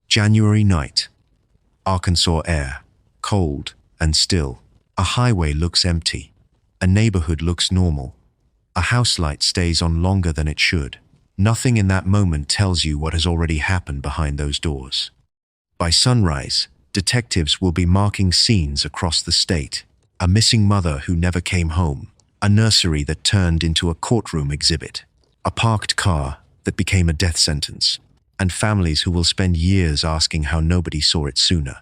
January night. Arkansas air, cold and still. A highway looks empty. A neighborhood looks normal. A house light stays on longer than it should. Nothing in that moment tells you what has already happened behind those doors. By sunrise, detectives will be marking scenes across the state. A missing mother who never came home. A nursery that turned into a courtroom exhibit. A parked car that became a death sentence. And families who will spend years asking how nobody saw it sooner.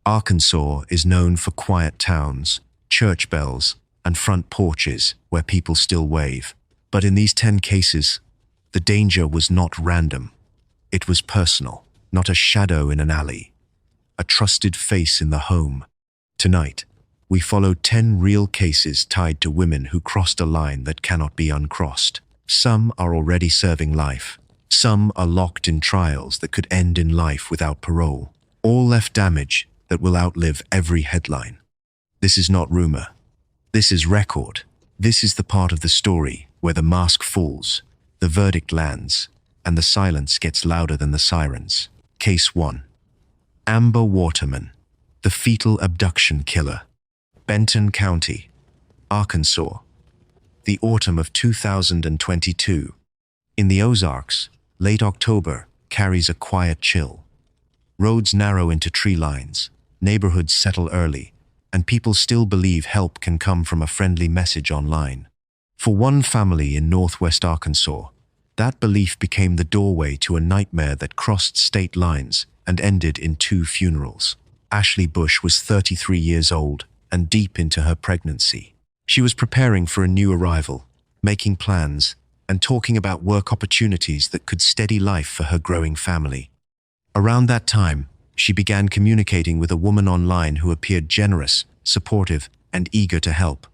Arkansas is known for quiet towns, church bells, and front porches where people still wave. But in these 10 cases, the danger was not random. It was personal, not a shadow in an alley. A trusted face in the home. Tonight, we followed 10 real cases tied to women who crossed a line that cannot be uncrossed. Some are already serving life. Some are locked in trials that could end in life without parole. All left damage that will outlive every headline. This is not rumor. This is record. This is the part of the story where the mask falls, the verdict lands, and the silence gets louder than the sirens. Case 1. Amber Waterman, the fetal abduction killer. Benton County, Arkansas. The autumn of 2022. In the Ozarks, late October carries a quiet chill. Roads narrow into tree lines, neighborhoods settle early, and people still believe help can come from a friendly message online. For one family in northwest Arkansas, that belief became the doorway to a nightmare that crossed state lines and ended in 2 funerals. Ashley Bush was 33 years old and deep into her pregnancy. She was preparing for a new arrival, making plans, and talking about work opportunities that could steady life for her growing family. Around that time, she began communicating with a woman online who appeared generous, supportive, and eager to help.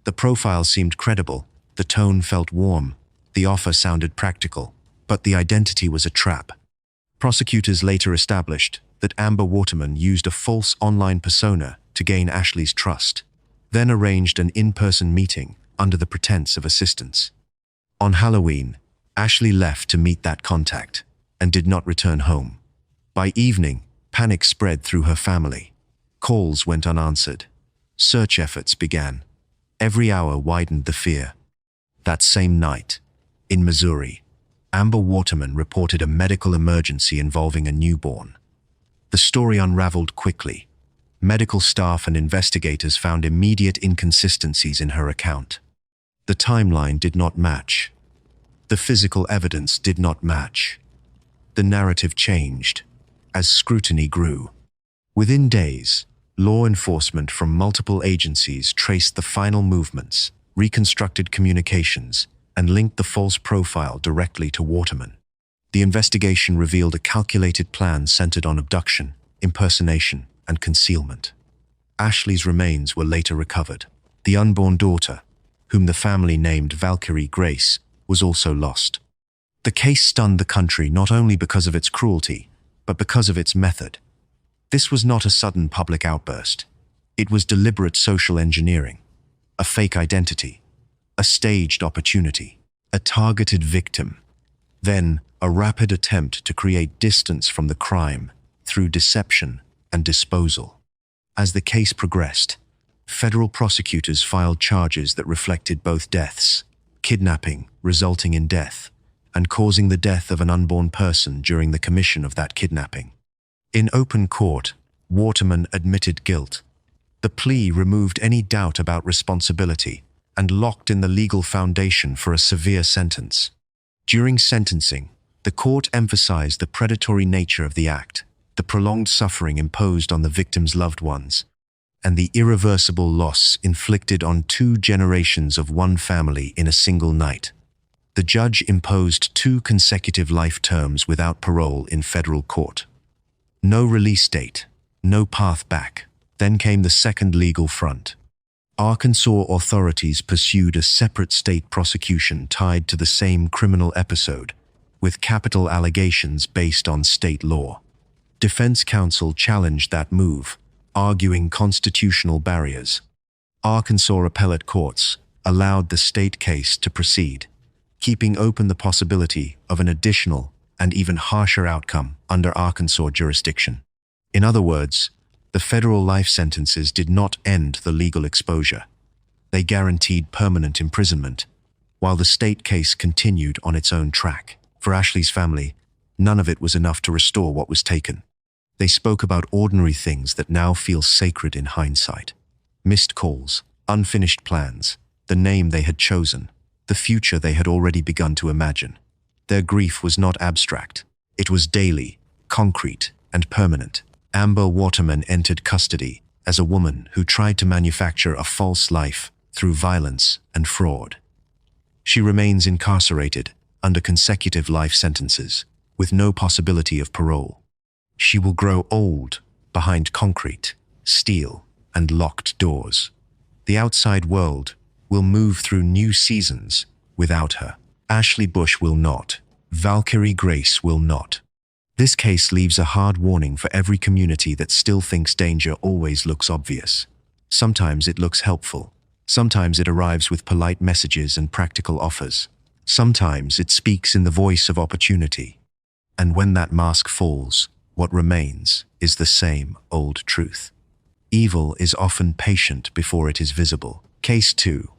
The profile seemed credible, the tone felt warm, the offer sounded practical, but the identity was a trap. Prosecutors later established that Amber Waterman used a false online persona to gain Ashley's trust, then arranged an in-person meeting under the pretense of assistance. On Halloween, Ashley left to meet that contact and did not return home. By evening, panic spread through her family. Calls went unanswered. Search efforts began. Every hour widened the fear. That same night, in Missouri, Amber Waterman reported a medical emergency involving a newborn. The story unraveled quickly. Medical staff and investigators found immediate inconsistencies in her account. The timeline did not match. The physical evidence did not match. The narrative changed as scrutiny grew. Within days, law enforcement from multiple agencies traced the final movements, reconstructed communications, and linked the false profile directly to Waterman. The investigation revealed a calculated plan centered on abduction, impersonation, and concealment. Ashley's remains were later recovered. The unborn daughter, whom the family named Valkyrie Grace, was also lost. The case stunned the country not only because of its cruelty, but because of its method. This was not a sudden public outburst. It was deliberate social engineering, a fake identity, a staged opportunity, a targeted victim, then a rapid attempt to create distance from the crime through deception and disposal. As the case progressed, federal prosecutors filed charges that reflected both deaths: kidnapping resulting in death, and causing the death of an unborn person during the commission of that kidnapping. In open court, Waterman admitted guilt. The plea removed any doubt about responsibility and locked in the legal foundation for a severe sentence. During sentencing, the court emphasized the predatory nature of the act, the prolonged suffering imposed on the victim's loved ones, and the irreversible loss inflicted on 2 generations of one family in a single night. The judge imposed 2 consecutive life terms without parole in federal court. No release date, no path back. Then came the second legal front. Arkansas authorities pursued a separate state prosecution tied to the same criminal episode, with capital allegations based on state law. Defense counsel challenged that move, arguing constitutional barriers. Arkansas appellate courts allowed the state case to proceed, keeping open the possibility of an additional, and even harsher outcome under Arkansas jurisdiction. In other words, the federal life sentences did not end the legal exposure. They guaranteed permanent imprisonment, while the state case continued on its own track. For Ashley's family, none of it was enough to restore what was taken. They spoke about ordinary things that now feel sacred in hindsight. Missed calls, unfinished plans, the name they had chosen, the future they had already begun to imagine. Their grief was not abstract. It was daily, concrete, and permanent. Amber Waterman entered custody as a woman who tried to manufacture a false life through violence and fraud. She remains incarcerated under consecutive life sentences, with no possibility of parole. She will grow old behind concrete, steel, and locked doors. The outside world will move through new seasons without her. Ashley Bush will not. Valkyrie Grace will not. This case leaves a hard warning for every community that still thinks danger always looks obvious. Sometimes it looks helpful. Sometimes it arrives with polite messages and practical offers. Sometimes it speaks in the voice of opportunity. And when that mask falls, what remains is the same old truth. Evil is often patient before it is visible. Case 2.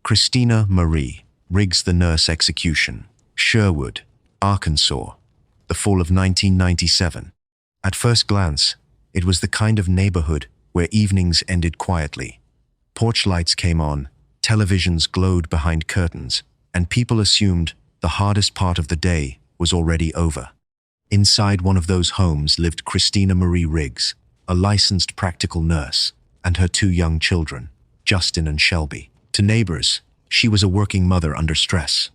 Christina Marie Riggs the Nurse Execution, Sherwood, Arkansas, the fall of 1997. At first glance, it was the kind of neighborhood where evenings ended quietly. Porch lights came on, televisions glowed behind curtains, and people assumed the hardest part of the day was already over. Inside one of those homes lived Christina Marie Riggs, a licensed practical nurse, and her 2 young children, Justin and Shelby. To neighbors, she was a working mother under stress.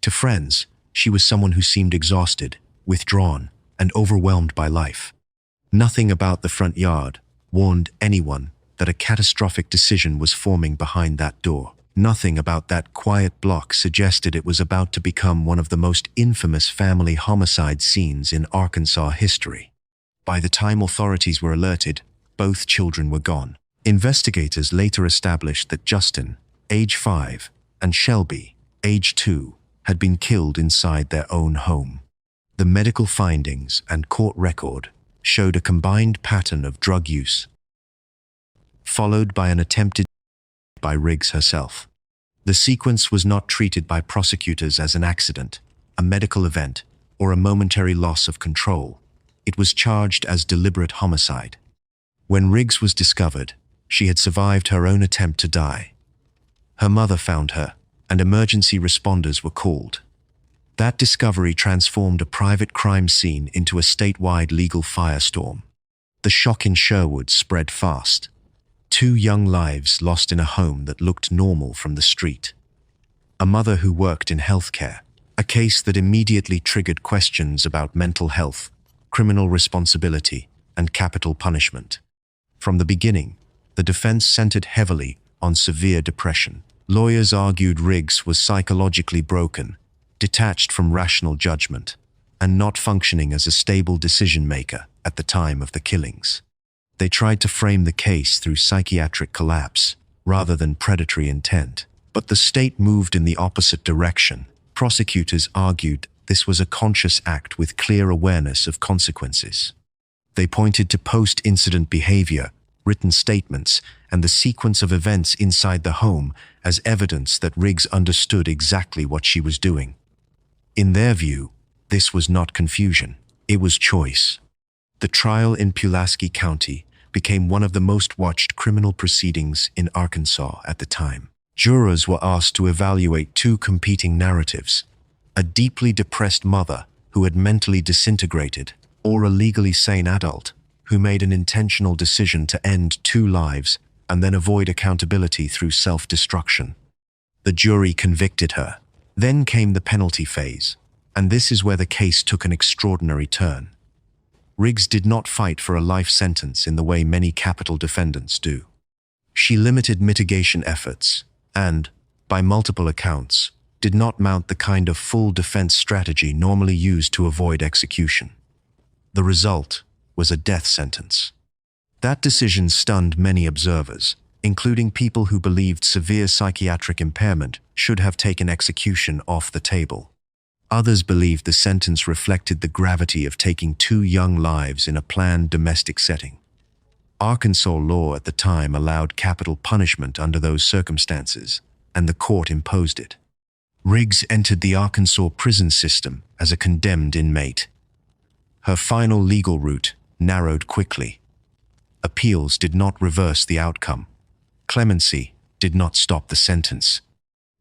To friends, she was someone who seemed exhausted, withdrawn, and overwhelmed by life. Nothing about the front yard warned anyone that a catastrophic decision was forming behind that door. Nothing about that quiet block suggested it was about to become one of the most infamous family homicide scenes in Arkansas history. By the time authorities were alerted, both children were gone. Investigators later established that Justin, age 5, and Shelby, age 2, had been killed inside their own home. The medical findings and court record showed a combined pattern of drug use, followed by an attempted by Riggs herself. The sequence was not treated by prosecutors as an accident, a medical event, or a momentary loss of control. It was charged as deliberate homicide. When Riggs was discovered, she had survived her own attempt to die. Her mother found her, and emergency responders were called. That discovery transformed a private crime scene into a statewide legal firestorm. The shock in Sherwood spread fast. 2 young lives lost in a home that looked normal from the street. A mother who worked in healthcare, a case that immediately triggered questions about mental health, criminal responsibility, and capital punishment. From the beginning, the defense centered heavily on severe depression. Lawyers argued Riggs was psychologically broken, detached from rational judgment, and not functioning as a stable decision-maker at the time of the killings. They tried to frame the case through psychiatric collapse rather than predatory intent, but the state moved in the opposite direction. Prosecutors argued this was a conscious act with clear awareness of consequences. They pointed to post-incident behavior, written statements, and the sequence of events inside the home as evidence that Riggs understood exactly what she was doing. In their view, this was not confusion, it was choice. The trial in Pulaski County became one of the most watched criminal proceedings in Arkansas at the time. Jurors were asked to evaluate 2 competing narratives: a deeply depressed mother who had mentally disintegrated, or a legally sane adult who made an intentional decision to end 2 lives and then avoid accountability through self-destruction. The jury convicted her. Then came the penalty phase, and this is where the case took an extraordinary turn. Riggs did not fight for a life sentence in the way many capital defendants do. She limited mitigation efforts and, by multiple accounts, did not mount the kind of full defense strategy normally used to avoid execution. The result was a death sentence. That decision stunned many observers, including people who believed severe psychiatric impairment should have taken execution off the table. Others believed the sentence reflected the gravity of taking 2 young lives in a planned domestic setting. Arkansas law at the time allowed capital punishment under those circumstances, and the court imposed it. Riggs entered the Arkansas prison system as a condemned inmate. Her final legal route narrowed quickly. Appeals did not reverse the outcome. Clemency did not stop the sentence.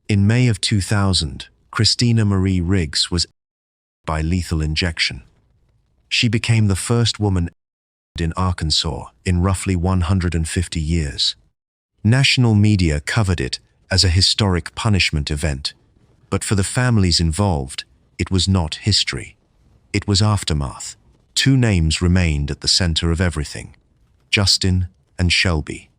In May of 2000, Christina Marie Riggs was by lethal injection. She became the first woman in Arkansas in roughly 150 years. National media covered it as a historic punishment event, but for the families involved, it was not history. It was aftermath. 2 names remained at the center of everything: Justin and Shelby.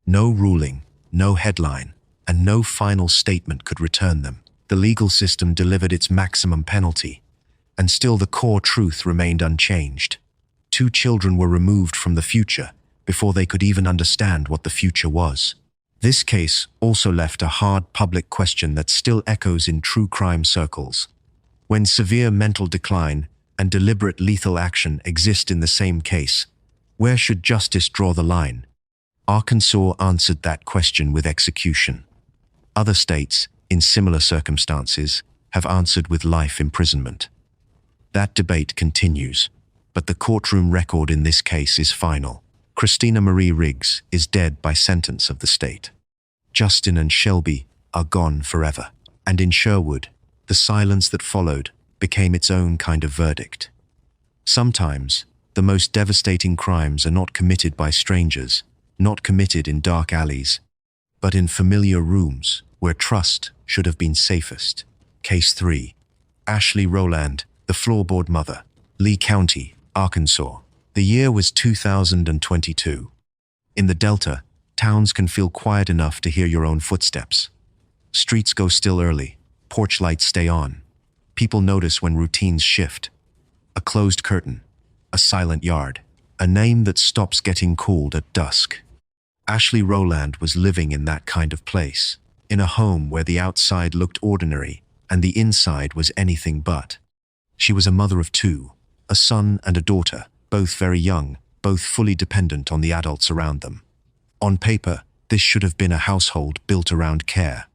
No ruling, no headline, and no final statement could return them. The legal system delivered its maximum penalty, and still the core truth remained unchanged. 2 children were removed from the future before they could even understand what the future was. This case also left a hard public question that still echoes in true crime circles. When severe mental decline and deliberate lethal action exist in the same case, where should justice draw the line? Arkansas answered that question with execution. Other states, in similar circumstances, have answered with life imprisonment. That debate continues, but the courtroom record in this case is final. Christina Marie Riggs is dead by sentence of the state. Justin and Shelby are gone forever. And in Sherwood, the silence that followed became its own kind of verdict. Sometimes, the most devastating crimes are not committed by strangers, not committed in dark alleys, but in familiar rooms where trust should have been safest. Case 3. Ashley Rowland, the floorboard mother, Lee County, Arkansas. The year was 2022. In the Delta, towns can feel quiet enough to hear your own footsteps. Streets go still early, porch lights stay on. People notice when routines shift. A closed curtain, a silent yard, a name that stops getting called at dusk. Ashley Rowland was living in that kind of place, in a home where the outside looked ordinary and the inside was anything but. She was a mother of 2, a son and a daughter, both very young, both fully dependent on the adults around them. On paper, this should have been a household built around care.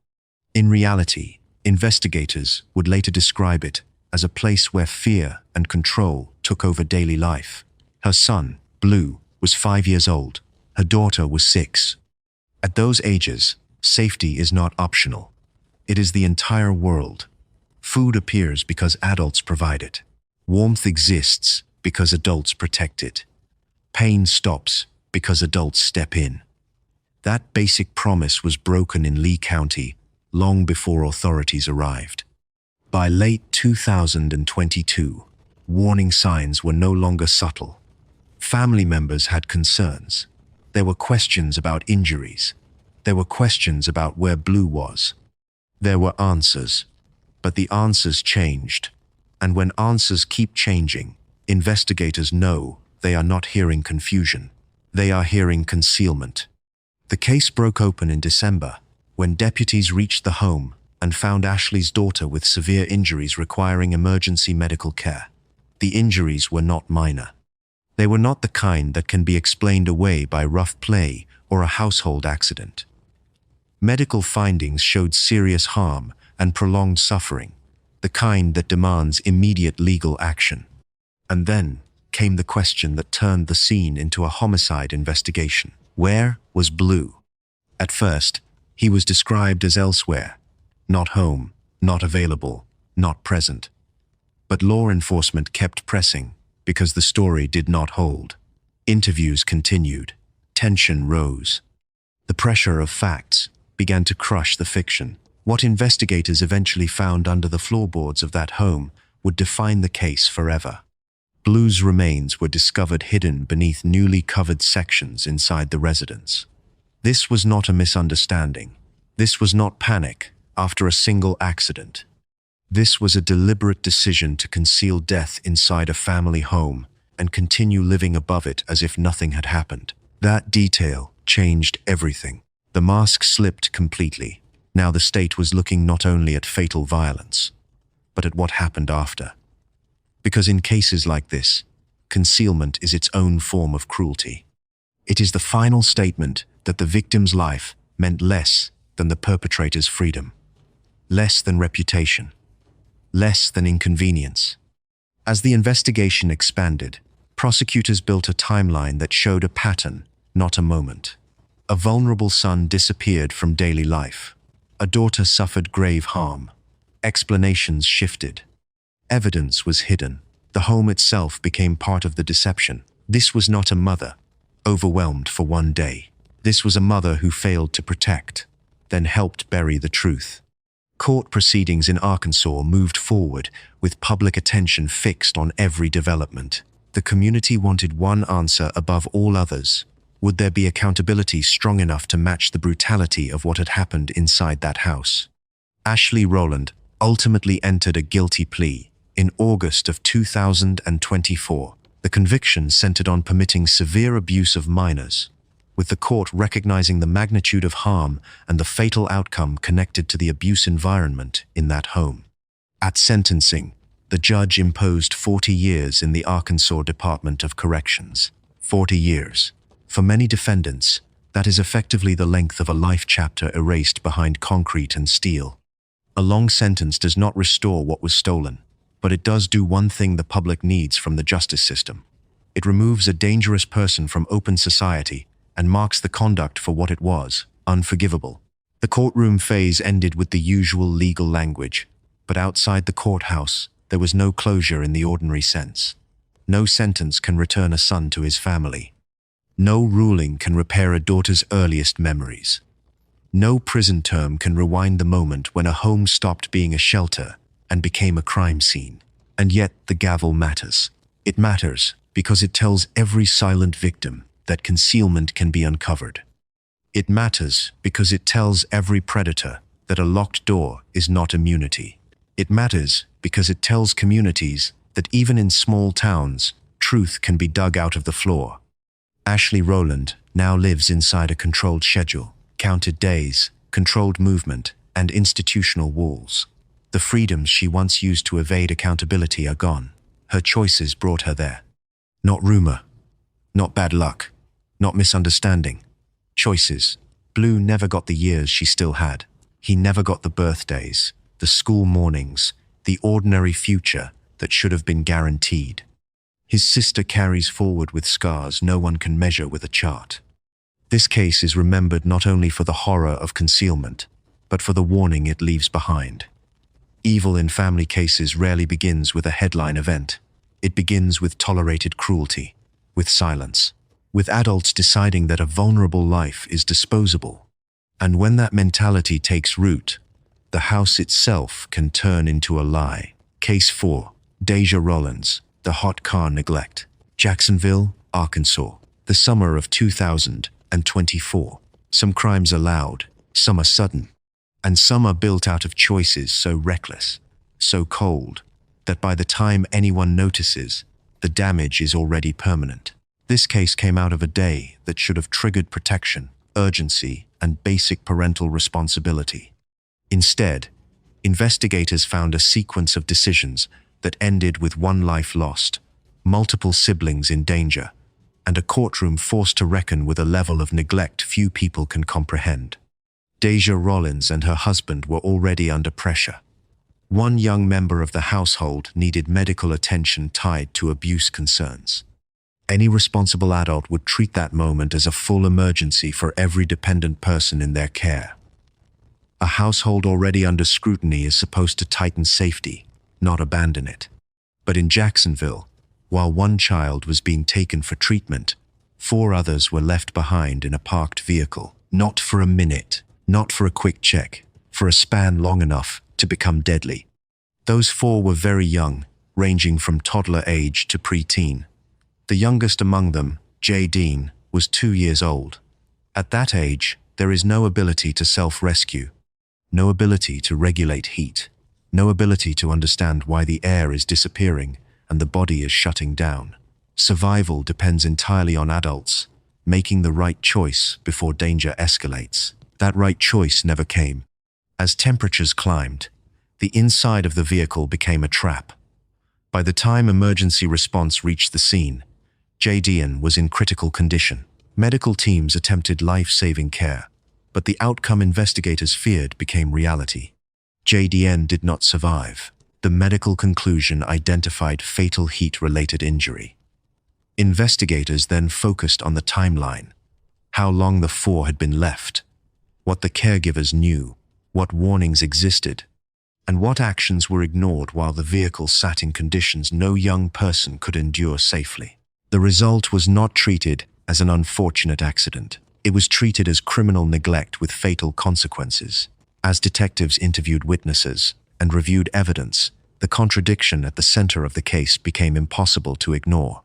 In reality, investigators would later describe it as a place where fear and control took over daily life. Her son, Blue, was 5 years old. Her daughter was 6. At those ages, safety is not optional. It is the entire world. Food appears because adults provide it. Warmth exists because adults protect it. Pain stops because adults step in. That basic promise was broken in Lee County long before authorities arrived. By late 2022, warning signs were no longer subtle. Family members had concerns. There were questions about injuries. There were questions about where Blue was. There were answers, but the answers changed. And when answers keep changing, investigators know they are not hearing confusion. They are hearing concealment. The case broke open in December, when deputies reached the home and found Ashley's daughter with severe injuries requiring emergency medical care. The injuries were not minor. They were not the kind that can be explained away by rough play or a household accident. Medical findings showed serious harm and prolonged suffering, the kind that demands immediate legal action. And then came the question that turned the scene into a homicide investigation. Where was Blue? At first, he was described as elsewhere, not home, not available, not present. But law enforcement kept pressing because the story did not hold. Interviews continued. Tension rose. The pressure of facts began to crush the fiction. What investigators eventually found under the floorboards of that home would define the case forever. Blue's remains were discovered hidden beneath newly covered sections inside the residence. This was not a misunderstanding. This was not panic after a single accident. This was a deliberate decision to conceal death inside a family home and continue living above it as if nothing had happened. That detail changed everything. The mask slipped completely. Now the state was looking not only at fatal violence, but but at what happened after. Because in cases like this, concealment is its own form of cruelty. It is the final statement that the victim's life meant less than the perpetrator's freedom, less than reputation, less than inconvenience. As the investigation expanded, prosecutors built a timeline that showed a pattern, not a moment. A vulnerable son disappeared from daily life. A daughter suffered grave harm. Explanations shifted. Evidence was hidden. The home itself became part of the deception. This was not a mother, overwhelmed for one day. This was a mother who failed to protect, then helped bury the truth. Court proceedings in Arkansas moved forward, with public attention fixed on every development. The community wanted one answer above all others. Would there be accountability strong enough to match the brutality of what had happened inside that house? Ashley Rowland ultimately entered a guilty plea in August of 2024. The conviction centered on permitting severe abuse of minors, with the court recognizing the magnitude of harm and the fatal outcome connected to the abuse environment in that home. At sentencing, the judge imposed 40 years in the Arkansas Department of Corrections. 40 years. For many defendants, that is effectively the length of a life chapter erased behind concrete and steel. A long sentence does not restore what was stolen, but it does do one thing the public needs from the justice system. It removes a dangerous person from open society and marks the conduct for what it was, unforgivable. The courtroom phase ended with the usual legal language, but outside the courthouse, there was no closure in the ordinary sense. No sentence can return a son to his family. No ruling can repair a daughter's earliest memories. No prison term can rewind the moment when a home stopped being a shelter and became a crime scene. And yet the gavel matters. It matters because it tells every silent victim that concealment can be uncovered. It matters because it tells every predator that a locked door is not immunity. It matters because it tells communities that even in small towns, truth can be dug out of the floor. Ashley Rowland now lives inside a controlled schedule, counted days, controlled movement, and institutional walls. The freedoms she once used to evade accountability are gone. Her choices brought her there. Not rumor, not bad luck, not misunderstanding. Choices. Blue never got the years she still had. He never got the birthdays, the school mornings, the ordinary future that should have been guaranteed. His sister carries forward with scars no one can measure with a chart. This case is remembered not only for the horror of concealment, but for the warning it leaves behind. Evil in family cases rarely begins with a headline event. It begins with tolerated cruelty, with silence, with adults deciding that a vulnerable life is disposable. And when that mentality takes root, the house itself can turn into a lie. Case 4. Deja Rollins, the hot car neglect. Jacksonville, Arkansas, the summer of 2024. Some crimes are loud, some are sudden, and some are built out of choices so reckless, so cold, that by the time anyone notices, the damage is already permanent. This case came out of a day that should have triggered protection, urgency, and basic parental responsibility. Instead, investigators found a sequence of decisions that ended with one life lost, multiple siblings in danger, and a courtroom forced to reckon with a level of neglect few people can comprehend. Deja Rollins and her husband were already under pressure. One young member of the household needed medical attention tied to abuse concerns. Any responsible adult would treat that moment as a full emergency for every dependent person in their care. A household already under scrutiny is supposed to tighten safety, not abandon it. But in Jacksonville, while one child was being taken for treatment, 4 others were left behind in a parked vehicle, not for a minute, not for a quick check, for a span long enough to become deadly. Those 4 were very young, ranging from toddler age to preteen. The youngest among them, Jay Dean, was 2 years old. At that age, there is no ability to self-rescue, no ability to regulate heat, no ability to understand why the air is disappearing and the body is shutting down. Survival depends entirely on adults, making the right choice before danger escalates. That right choice never came. As temperatures climbed, The inside of the vehicle became a trap. By the time emergency response reached the scene, JDN was in critical condition. Medical teams attempted life-saving care, but the outcome investigators feared became reality. JDN did not survive. The medical conclusion identified fatal heat-related injury. Investigators then focused on the timeline, how long the four had been left, what the caregivers knew, what warnings existed, and what actions were ignored while the vehicle sat in conditions no young person could endure safely. The result was not treated as an unfortunate accident. It was treated as criminal neglect with fatal consequences. As detectives interviewed witnesses and reviewed evidence, the contradiction at the center of the case became impossible to ignore.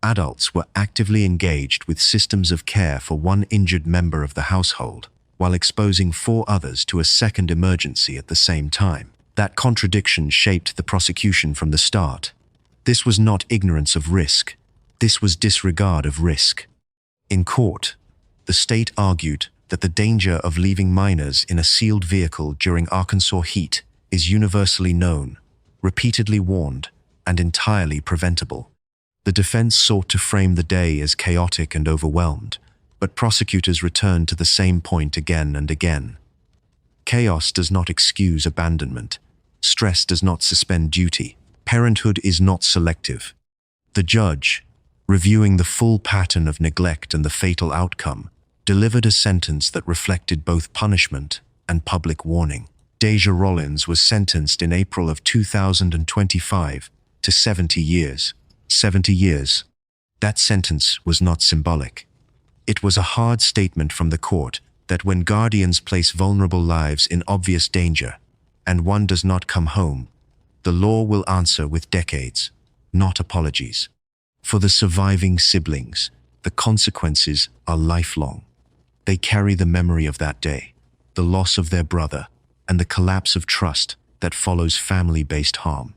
Adults were actively engaged with systems of care for one injured member of the household, while exposing four others to a second emergency at the same time. That contradiction shaped the prosecution from the start. This was not ignorance of risk. This was disregard of risk. In court, the state argued that the danger of leaving minors in a sealed vehicle during Arkansas heat is universally known, repeatedly warned, and entirely preventable. The defense sought to frame the day as chaotic and overwhelmed, but prosecutors returned to the same point again and again. Chaos does not excuse abandonment. Stress does not suspend duty. Parenthood is not selective. The judge, reviewing the full pattern of neglect and the fatal outcome, delivered a sentence that reflected both punishment and public warning. Deja Rollins was sentenced in April of 2025 to 70 years. 70 years. That sentence was not symbolic. It was a hard statement from the court that when guardians place vulnerable lives in obvious danger, and one does not come home, the law will answer with decades, not apologies. For the surviving siblings, the consequences are lifelong. They carry the memory of that day, the loss of their brother, and the collapse of trust that follows family-based harm.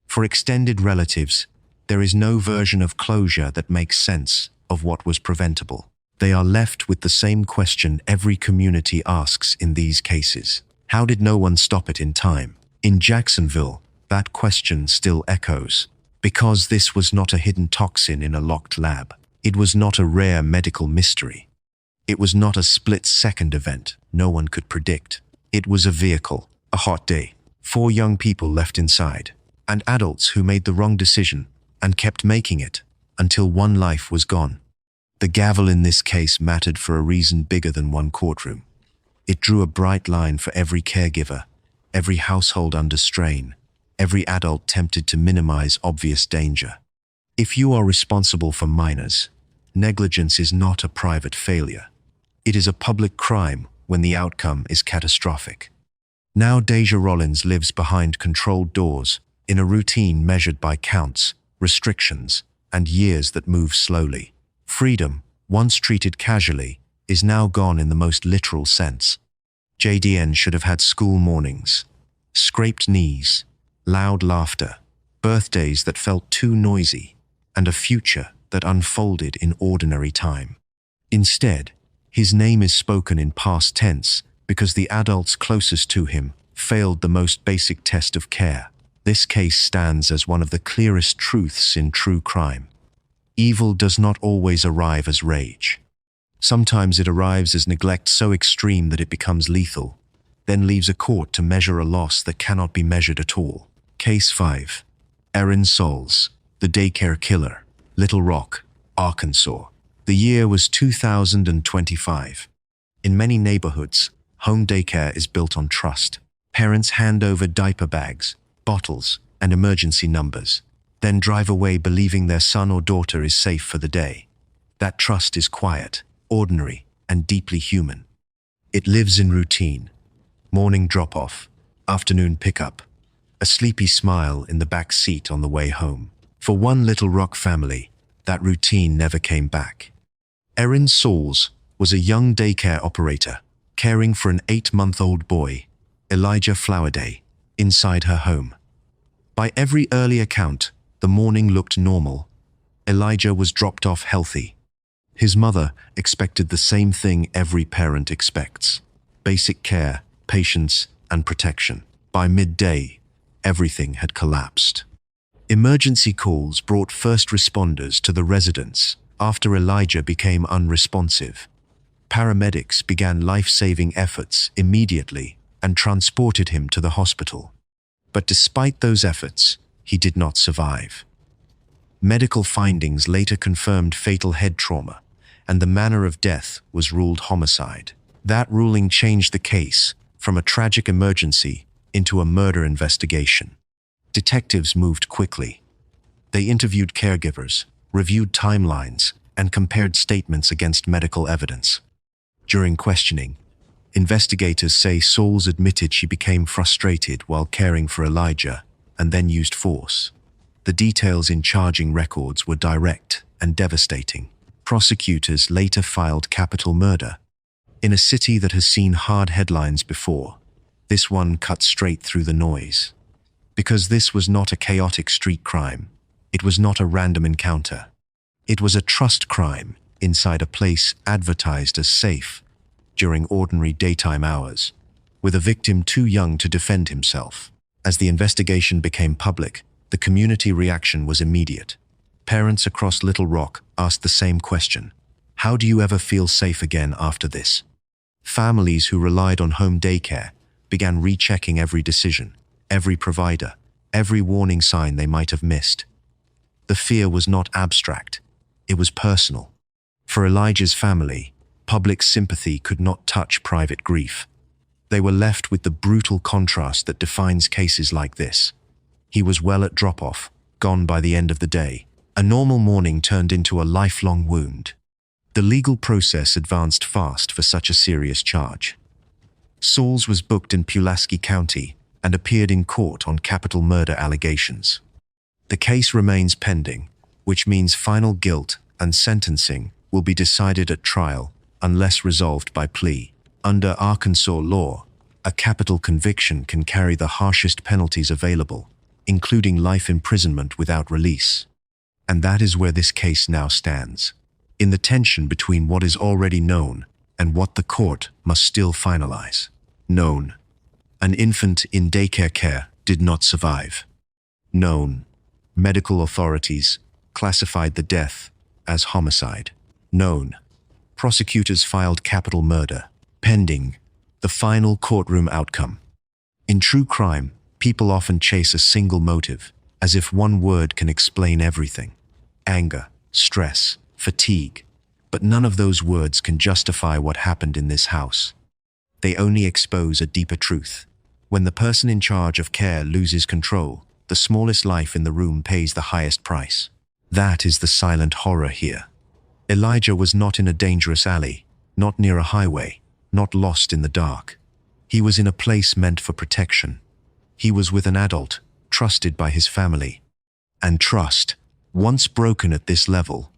For extended relatives, there is no version of closure that makes sense of what was preventable. They are left with the same question every community asks in these cases. How did no one stop it in time? In Jacksonville, that question still echoes. Because this was not a hidden toxin in a locked lab. It was not a rare medical mystery. It was not a split-second event no one could predict. It was a vehicle, a hot day, 4 young people left inside, and adults who made the wrong decision and kept making it until one life was gone. The gavel in this case mattered for a reason bigger than one courtroom. It drew a bright line for every caregiver, every household under strain, every adult tempted to minimize obvious danger. If you are responsible for minors, negligence is not a private failure. It is a public crime when the outcome is catastrophic. Now Deja Rollins lives behind controlled doors in a routine measured by counts, restrictions, and years that move slowly. Freedom, once treated casually, is now gone in the most literal sense. JDN should have had school mornings, scraped knees, loud laughter, birthdays that felt too noisy, and a future that unfolded in ordinary time. Instead, his name is spoken in past tense because the adults closest to him failed the most basic test of care. This case stands as one of the clearest truths in true crime. Evil does not always arrive as rage. Sometimes it arrives as neglect so extreme that it becomes lethal, then leaves a court to measure a loss that cannot be measured at all. Case 5. Erin Souls, the daycare killer, Little Rock, Arkansas. The year was 2025. In many neighborhoods, home daycare is built on trust. Parents hand over diaper bags, bottles, and emergency numbers, then drive away believing their son or daughter is safe for the day. That trust is quiet, ordinary, and deeply human. It lives in routine. Morning drop-off, afternoon pickup, a sleepy smile in the back seat on the way home. For one Little Rock family, that routine never came back. Erin Souls was a young daycare operator, caring for an 8-month-old boy, Elijah Flowerday, inside her home. By every early account, the morning looked normal. Elijah was dropped off healthy. His mother expected the same thing every parent expects: basic care, patience, and protection. By midday, everything had collapsed. Emergency calls brought first responders to the residence after Elijah became unresponsive. Paramedics began life-saving efforts immediately and transported him to the hospital. But despite those efforts, he did not survive. Medical findings later confirmed fatal head trauma, and the manner of death was ruled homicide. That ruling changed the case from a tragic emergency into a murder investigation. Detectives moved quickly. They interviewed caregivers, reviewed timelines, and compared statements against medical evidence. During questioning, investigators say Sauls admitted she became frustrated while caring for Elijah and then used force. The details in charging records were direct and devastating. Prosecutors later filed capital murder. In a city that has seen hard headlines before, this one cut straight through the noise. Because this was not a chaotic street crime, it was not a random encounter. It was a trust crime inside a place advertised as safe during ordinary daytime hours, with a victim too young to defend himself. As the investigation became public, the community reaction was immediate. Parents across Little Rock asked the same question: how do you ever feel safe again after this? Families who relied on home daycare began rechecking every decision, every provider, every warning sign they might have missed. The fear was not abstract, it was personal. For Elijah's family, public sympathy could not touch private grief. They were left with the brutal contrast that defines cases like this. He was well at drop-off, gone by the end of the day. A normal morning turned into a lifelong wound. The legal process advanced fast for such a serious charge. Sauls was booked in Pulaski County and appeared in court on capital murder allegations. The case remains pending, which means final guilt and sentencing will be decided at trial unless resolved by plea. Under Arkansas law, a capital conviction can carry the harshest penalties available, including life imprisonment without release. And that is where this case now stands, in the tension between what is already known and what the court must still finalize. Known: an infant in daycare care did not survive. Known: medical authorities classified the death as homicide. Known: prosecutors filed capital murder. Pending: the final courtroom outcome. In true crime, people often chase a single motive, as if one word can explain everything. Anger, stress, fatigue. But none of those words can justify what happened in this house. They only expose a deeper truth. When the person in charge of care loses control, the smallest life in the room pays the highest price. That is the silent horror here. Elijah was not in a dangerous alley, not near a highway, not lost in the dark. He was in a place meant for protection. He was with an adult, trusted by his family. And trust, once broken at this level,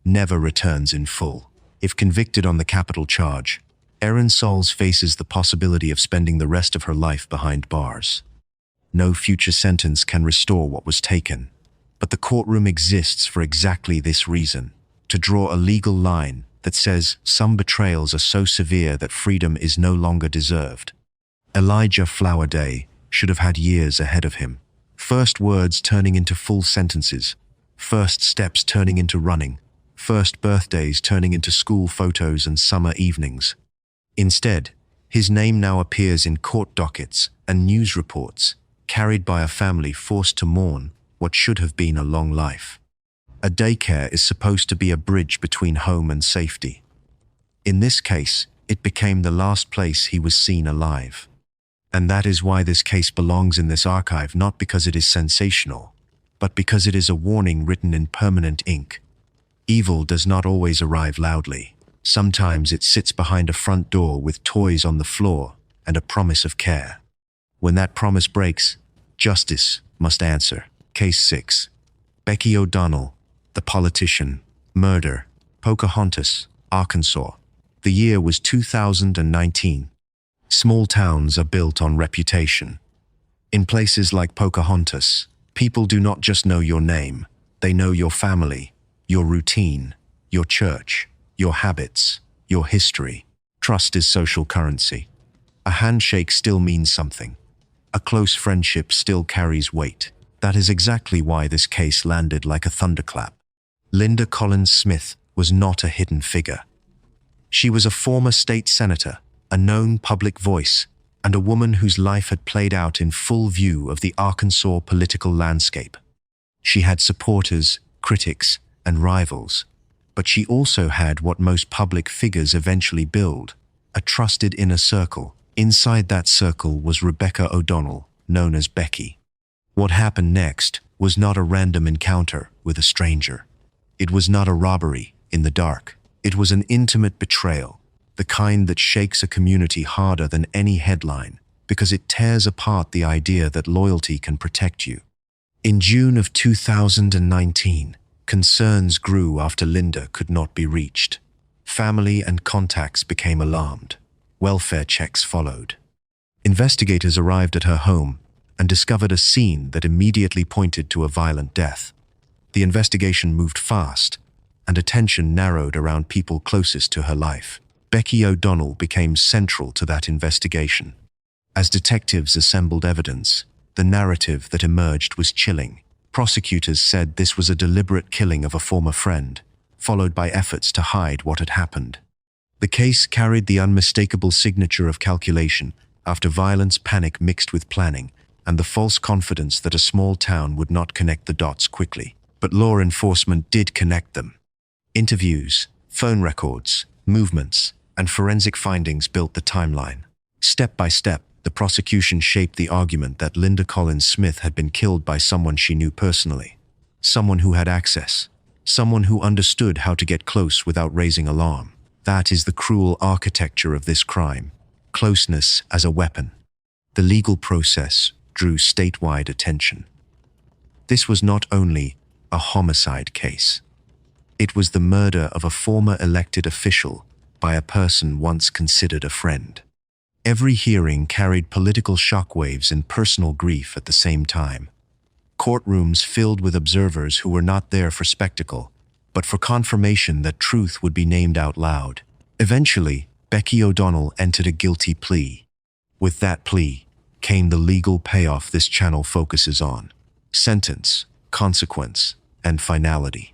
never returns in full. If convicted on the capital charge, Erin Sauls faces the possibility of spending the rest of her life behind bars. No future sentence can restore what was taken, but the courtroom exists for exactly this reason, to draw a legal line that says some betrayals are so severe that freedom is no longer deserved. Elijah Flowerday should have had years ahead of him. First words turning into full sentences, first steps turning into running, first birthdays turning into school photos and summer evenings. Instead, his name now appears in court dockets and news reports, carried by a family forced to mourn what should have been a long life. A daycare is supposed to be a bridge between home and safety. In this case, it became the last place he was seen alive. And that is why this case belongs in this archive, not because it is sensational, but because it is a warning written in permanent ink. Evil does not always arrive loudly. Sometimes it sits behind a front door with toys on the floor and a promise of care. When that promise breaks, justice must answer. Case 6. Becky O'Donnell, the politician, murder, Pocahontas, Arkansas. The year was 2019. Small towns are built on reputation. In places like Pocahontas, people do not just know your name, they know your family, your routine, your church, your habits, your history. Trust is social currency. A handshake still means something. A close friendship still carries weight. That is exactly why this case landed like a thunderclap. Linda Collins Smith was not a hidden figure. She was a former state senator, a known public voice, and a woman whose life had played out in full view of the Arkansas political landscape. She had supporters, critics, and rivals, but she also had what most public figures eventually build, a trusted inner circle. Inside that circle was Rebecca O'Donnell, known as Becky. What happened next was not a random encounter with a stranger. It was not a robbery in the dark. It was an intimate betrayal, the kind that shakes a community harder than any headline, because it tears apart the idea that loyalty can protect you. In June of 2019, concerns grew after Linda could not be reached. Family and contacts became alarmed. Welfare checks followed. Investigators arrived at her home and discovered a scene that immediately pointed to a violent death. The investigation moved fast, and attention narrowed around people closest to her life. Becky O'Donnell became central to that investigation. As detectives assembled evidence, the narrative that emerged was chilling. Prosecutors said this was a deliberate killing of a former friend, followed by efforts to hide what had happened. The case carried the unmistakable signature of calculation after violence, panic mixed with planning, and the false confidence that a small town would not connect the dots quickly. But law enforcement did connect them. Interviews, phone records, movements, and forensic findings built the timeline. Step by step, the prosecution shaped the argument that Linda Collins Smith had been killed by someone she knew personally, someone who had access, someone who understood how to get close without raising alarm. That is the cruel architecture of this crime, closeness as a weapon. The legal process drew statewide attention. This was not only a homicide case. It was the murder of a former elected official by a person once considered a friend. Every hearing carried political shockwaves and personal grief at the same time. Courtrooms filled with observers who were not there for spectacle, but for confirmation that truth would be named out loud. Eventually, Becky O'Donnell entered a guilty plea. With that plea came the legal payoff this channel focuses on: sentence, consequence, and finality.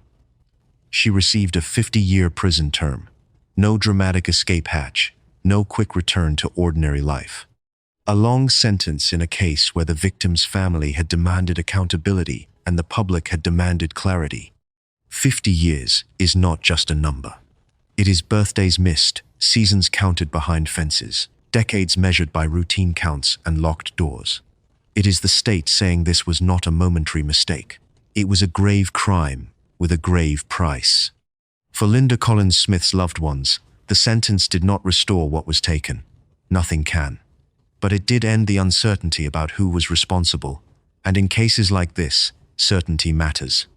She received a 50-year prison term. No dramatic escape hatch, no quick return to ordinary life. A long sentence in a case where the victim's family had demanded accountability and the public had demanded clarity. 50 years is not just a number. It is birthdays missed, seasons counted behind fences, decades measured by routine counts and locked doors. It is the state saying this was not a momentary mistake. It was a grave crime with a grave price. For Linda Collins Smith's loved ones, the sentence did not restore what was taken. Nothing can. But it did end the uncertainty about who was responsible, and in cases like this, certainty matters.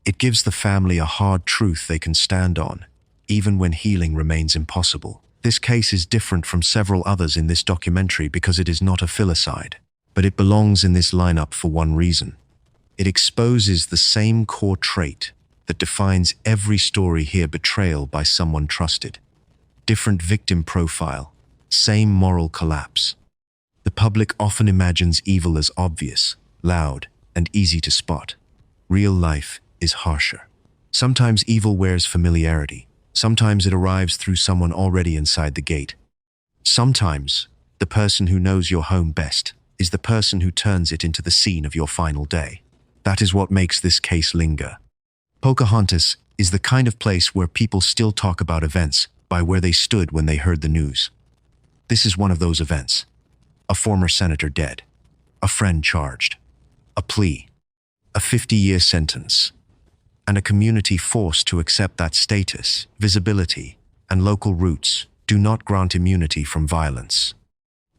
It gives the family a hard truth they can stand on, even when healing remains impossible. This case is different from several others in this documentary because it is not a filicide, but it belongs in this lineup for one reason. It exposes the same core trait that defines every story here: betrayal by someone trusted. Different victim profile, same moral collapse. The public often imagines evil as obvious, loud, and easy to spot. Real life is harsher. Sometimes evil wears familiarity. Sometimes it arrives through someone already inside the gate. Sometimes the person who knows your home best is the person who turns it into the scene of your final day. That is what makes this case linger. Pocahontas is the kind of place where people still talk about events by where they stood when they heard the news. This is one of those events. A former senator dead. A friend charged. A plea. A 50-year sentence. And a community forced to accept that status, visibility, and local roots do not grant immunity from violence.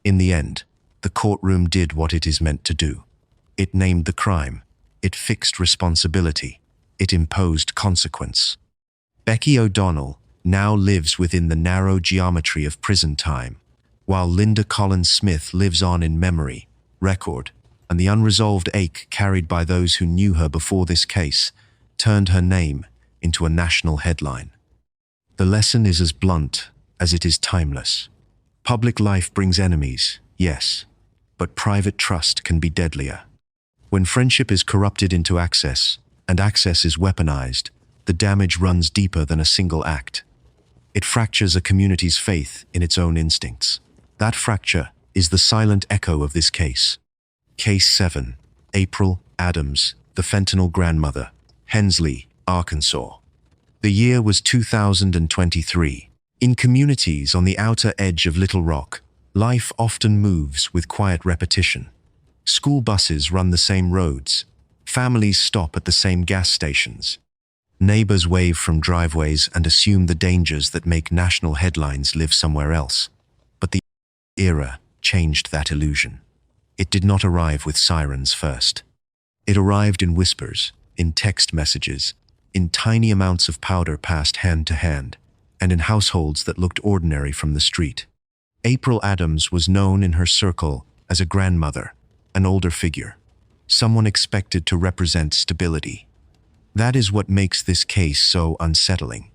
In the end, the courtroom did what it is meant to do. It named the crime. It fixed responsibility. It imposed consequence. Becky O'Donnell now lives within the narrow geometry of prison time, while Linda Collins Smith lives on in memory, record, and the unresolved ache carried by those who knew her before this case turned her name into a national headline. The lesson is as blunt as it is timeless. Public life brings enemies, yes, but private trust can be deadlier. When friendship is corrupted into access, and access is weaponized, the damage runs deeper than a single act. It fractures a community's faith in its own instincts. That fracture is the silent echo of this case. Case 7. April Adams, the fentanyl grandmother, Hensley, Arkansas. The year was 2023. In communities on the outer edge of Little Rock, life often moves with quiet repetition. School buses run the same roads. Families stop at the same gas stations. Neighbors wave from driveways and assume the dangers that make national headlines live somewhere else. But the era changed that illusion. It did not arrive with sirens first. It arrived in whispers, in text messages, in tiny amounts of powder passed hand to hand, and in households that looked ordinary from the street. April Adams was known in her circle as a grandmother, an older figure, someone expected to represent stability. That is what makes this case so unsettling.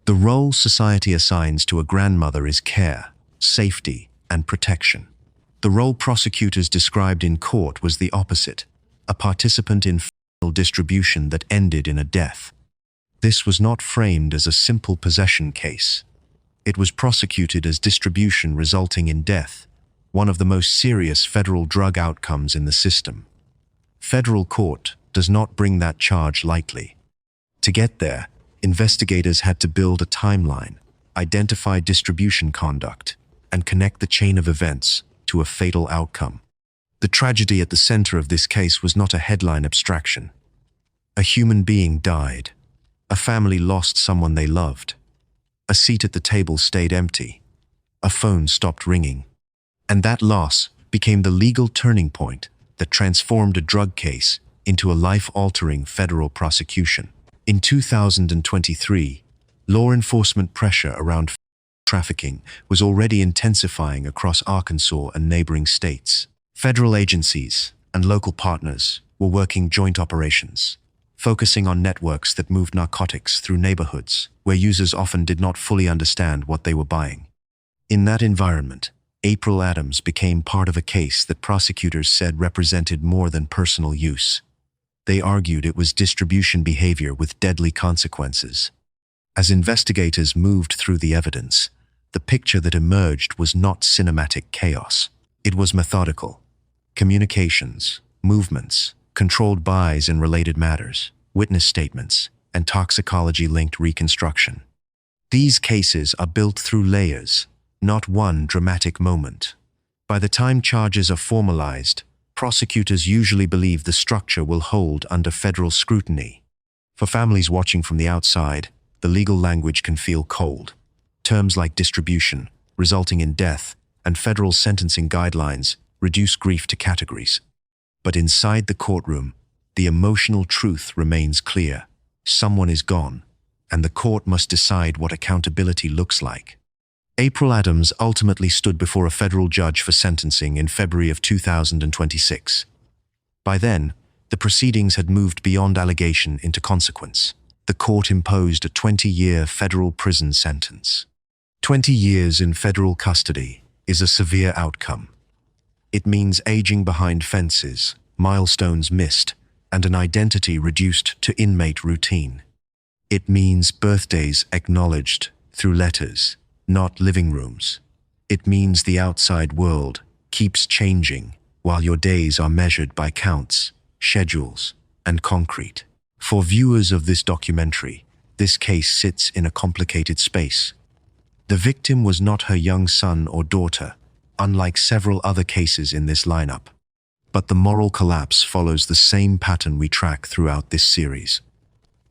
The role society assigns to a grandmother is care, safety, and protection. The role prosecutors described in court was the opposite, a participant in fentanyl distribution that ended in a death. This was not framed as a simple possession case. It was prosecuted as distribution resulting in death, one of the most serious federal drug outcomes in the system. Federal court does not bring that charge lightly. To get there, investigators had to build a timeline, identify distribution conduct, and connect the chain of events to a fatal outcome. The tragedy at the center of this case was not a headline abstraction. A human being died. A family lost someone they loved. A seat at the table stayed empty. A phone stopped ringing. And that loss became the legal turning point that transformed a drug case into a life-altering federal prosecution. In 2023, law enforcement pressure around trafficking was already intensifying across Arkansas and neighboring states. Federal agencies and local partners were working joint operations, focusing on networks that moved narcotics through neighborhoods where users often did not fully understand what they were buying. In that environment, April Adams became part of a case that prosecutors said represented more than personal use. They argued it was distribution behavior with deadly consequences. As investigators moved through the evidence, the picture that emerged was not cinematic chaos. It was methodical. Communications, movements, controlled buys in related matters, witness statements, and toxicology-linked reconstruction. These cases are built through layers, not one dramatic moment. By the time charges are formalized, prosecutors usually believe the structure will hold under federal scrutiny. For families watching from the outside, the legal language can feel cold. Terms like distribution, resulting in death, and federal sentencing guidelines reduce grief to categories. But inside the courtroom, the emotional truth remains clear. Someone is gone, and the court must decide what accountability looks like. April Adams ultimately stood before a federal judge for sentencing in February of 2026. By then, the proceedings had moved beyond allegation into consequence. The court imposed a 20-year federal prison sentence. 20 years in federal custody is a severe outcome. It means aging behind fences, milestones missed, and an identity reduced to inmate routine. It means birthdays acknowledged through letters, not living rooms. It means the outside world keeps changing while your days are measured by counts, schedules, and concrete. For viewers of this documentary, this case sits in a complicated space. The victim was not her young son or daughter, unlike several other cases in this lineup. But the moral collapse follows the same pattern we track throughout this series.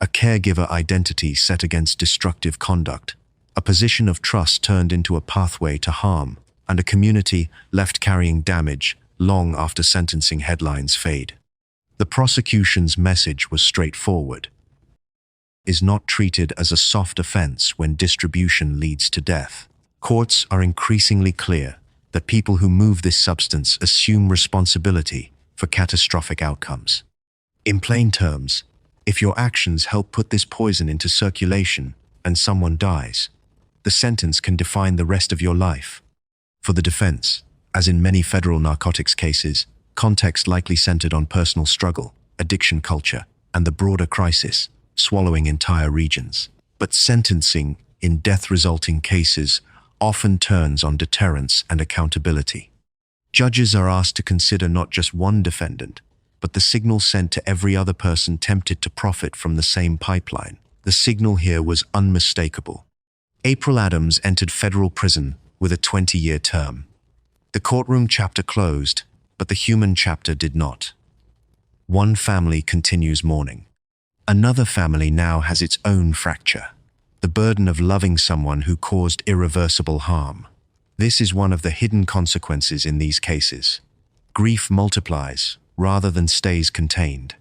A caregiver identity set against destructive conduct, a position of trust turned into a pathway to harm, and a community left carrying damage long after sentencing headlines fade. The prosecution's message was straightforward. Is not treated as a soft offense when distribution leads to death. Courts are increasingly clear that people who move this substance assume responsibility for catastrophic outcomes. In plain terms, if your actions help put this poison into circulation and someone dies, the sentence can define the rest of your life. For the defense, As in many federal narcotics cases, context likely centered on personal struggle, addiction culture, and the broader crisis, swallowing entire regions. But sentencing in death-resulting cases often turns on deterrence and accountability. Judges are asked to consider not just one defendant, but the signal sent to every other person tempted to profit from the same pipeline. The signal here was unmistakable. April Adams entered federal prison with a 20-year term. The courtroom chapter closed, but the human chapter did not. One family continues mourning. Another family now has its own fracture, the burden of loving someone who caused irreversible harm. This is one of the hidden consequences in these cases. Grief multiplies rather than stays contained.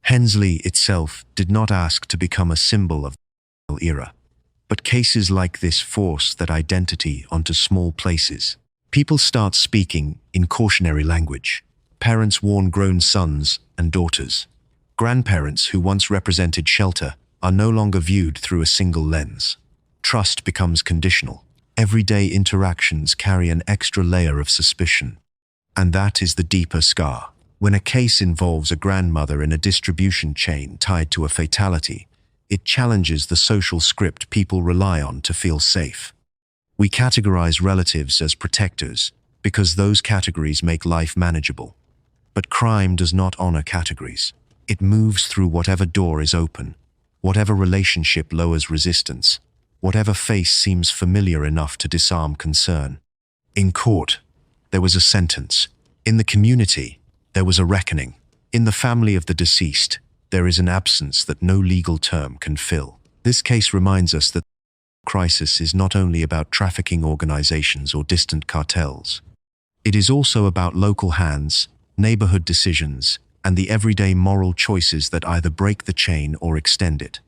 Hensley itself did not ask to become a symbol of the era, but cases like this force that identity onto small places. People start speaking in cautionary language. Parents warn grown sons and daughters. Grandparents who once represented shelter are no longer viewed through a single lens. Trust becomes conditional. Everyday interactions carry an extra layer of suspicion. And that is the deeper scar. When a case involves a grandmother in a distribution chain tied to a fatality, it challenges the social script people rely on to feel safe. We categorize relatives as protectors because those categories make life manageable. But crime does not honor categories. It moves through whatever door is open, whatever relationship lowers resistance, whatever face seems familiar enough to disarm concern. In court, there was a sentence. In the community, there was a reckoning. In the family of the deceased, there is an absence that no legal term can fill. This case reminds us that the crisis is not only about trafficking organizations or distant cartels. It is also about local hands, neighborhood decisions, and the everyday moral choices that either break the chain or extend it.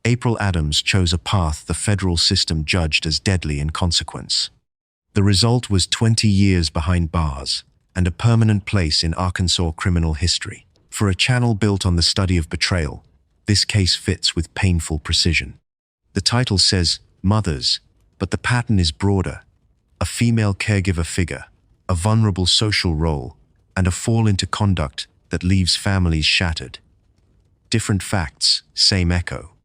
April Adams chose a path the federal system judged as deadly in consequence. The result was 20 years behind bars and a permanent place in Arkansas criminal history. For a channel built on the study of betrayal, this case fits with painful precision. The title says mothers, but the pattern is broader. A female caregiver figure, a vulnerable social role, and a fall into conduct that leaves families shattered. Different facts, same echo.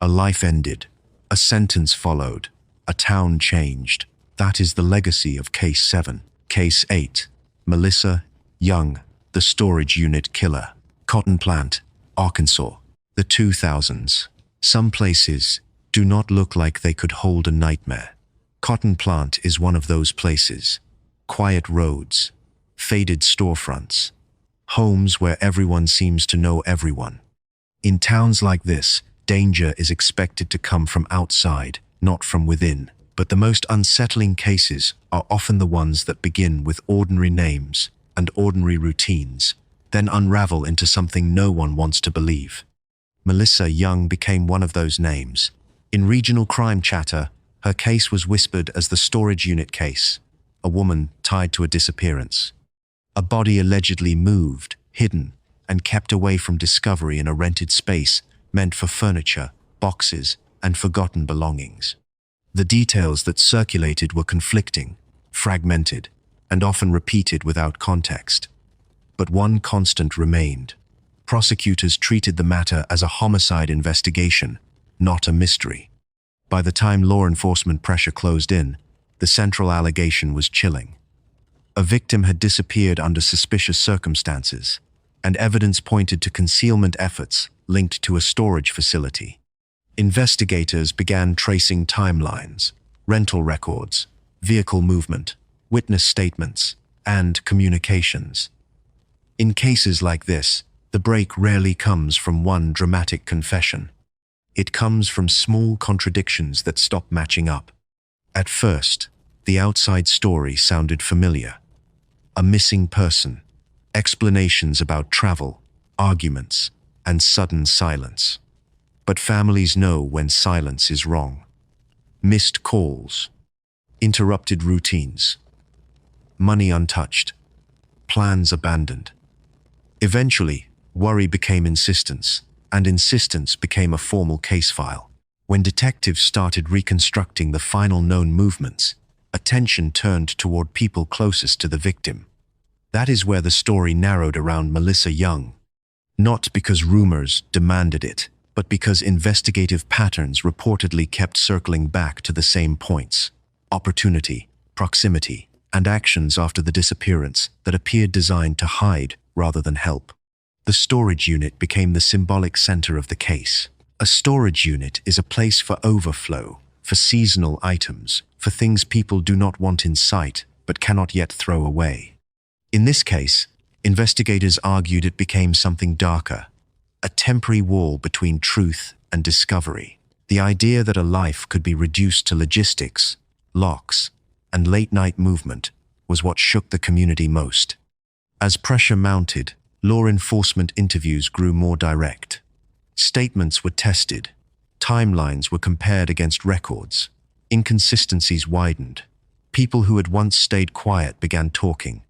A life ended, a sentence followed, a town changed. That is the legacy of Case 7. Case 8. Melissa Young, the storage unit killer. Cotton Plant, Arkansas. The 2000s. Some places do not look like they could hold a nightmare. Cotton Plant is one of those places. Quiet roads, faded storefronts, homes where everyone seems to know everyone. In towns like this, danger is expected to come from outside, not from within. But the most unsettling cases are often the ones that begin with ordinary names and ordinary routines, then unravel into something no one wants to believe. Melissa Young became one of those names. In regional crime chatter, her case was whispered as the storage unit case, a woman tied to a disappearance. A body allegedly moved, hidden, and kept away from discovery in a rented space meant for furniture, boxes, and forgotten belongings. The details that circulated were conflicting, fragmented, and often repeated without context. But one constant remained. Prosecutors treated the matter as a homicide investigation, not a mystery. By the time law enforcement pressure closed in, the central allegation was chilling. A victim had disappeared under suspicious circumstances, and evidence pointed to concealment efforts linked to a storage facility. Investigators began tracing timelines, rental records, vehicle movement, witness statements, and communications. In cases like this, the break rarely comes from one dramatic confession. It comes from small contradictions that stop matching up. At first, the outside story sounded familiar. A missing person, explanations about travel, arguments, and sudden silence. But families know when silence is wrong. Missed calls, interrupted routines, money untouched, plans abandoned. Eventually, worry became insistence, and insistence became a formal case file. When detectives started reconstructing the final known movements, attention turned toward people closest to the victim. That is where the story narrowed around Melissa Young. Not because rumors demanded it, but because investigative patterns reportedly kept circling back to the same points: opportunity, proximity, and actions after the disappearance that appeared designed to hide rather than help. The storage unit became the symbolic center of the case. A storage unit is a place for overflow, for seasonal items, for things people do not want in sight but cannot yet throw away. In this case, investigators argued it became something darker, a temporary wall between truth and discovery. The idea that a life could be reduced to logistics, locks, and late-night movement was what shook the community most. As pressure mounted, law enforcement interviews grew more direct. Statements were tested, timelines were compared against records, inconsistencies widened. People who had once stayed quiet began talking,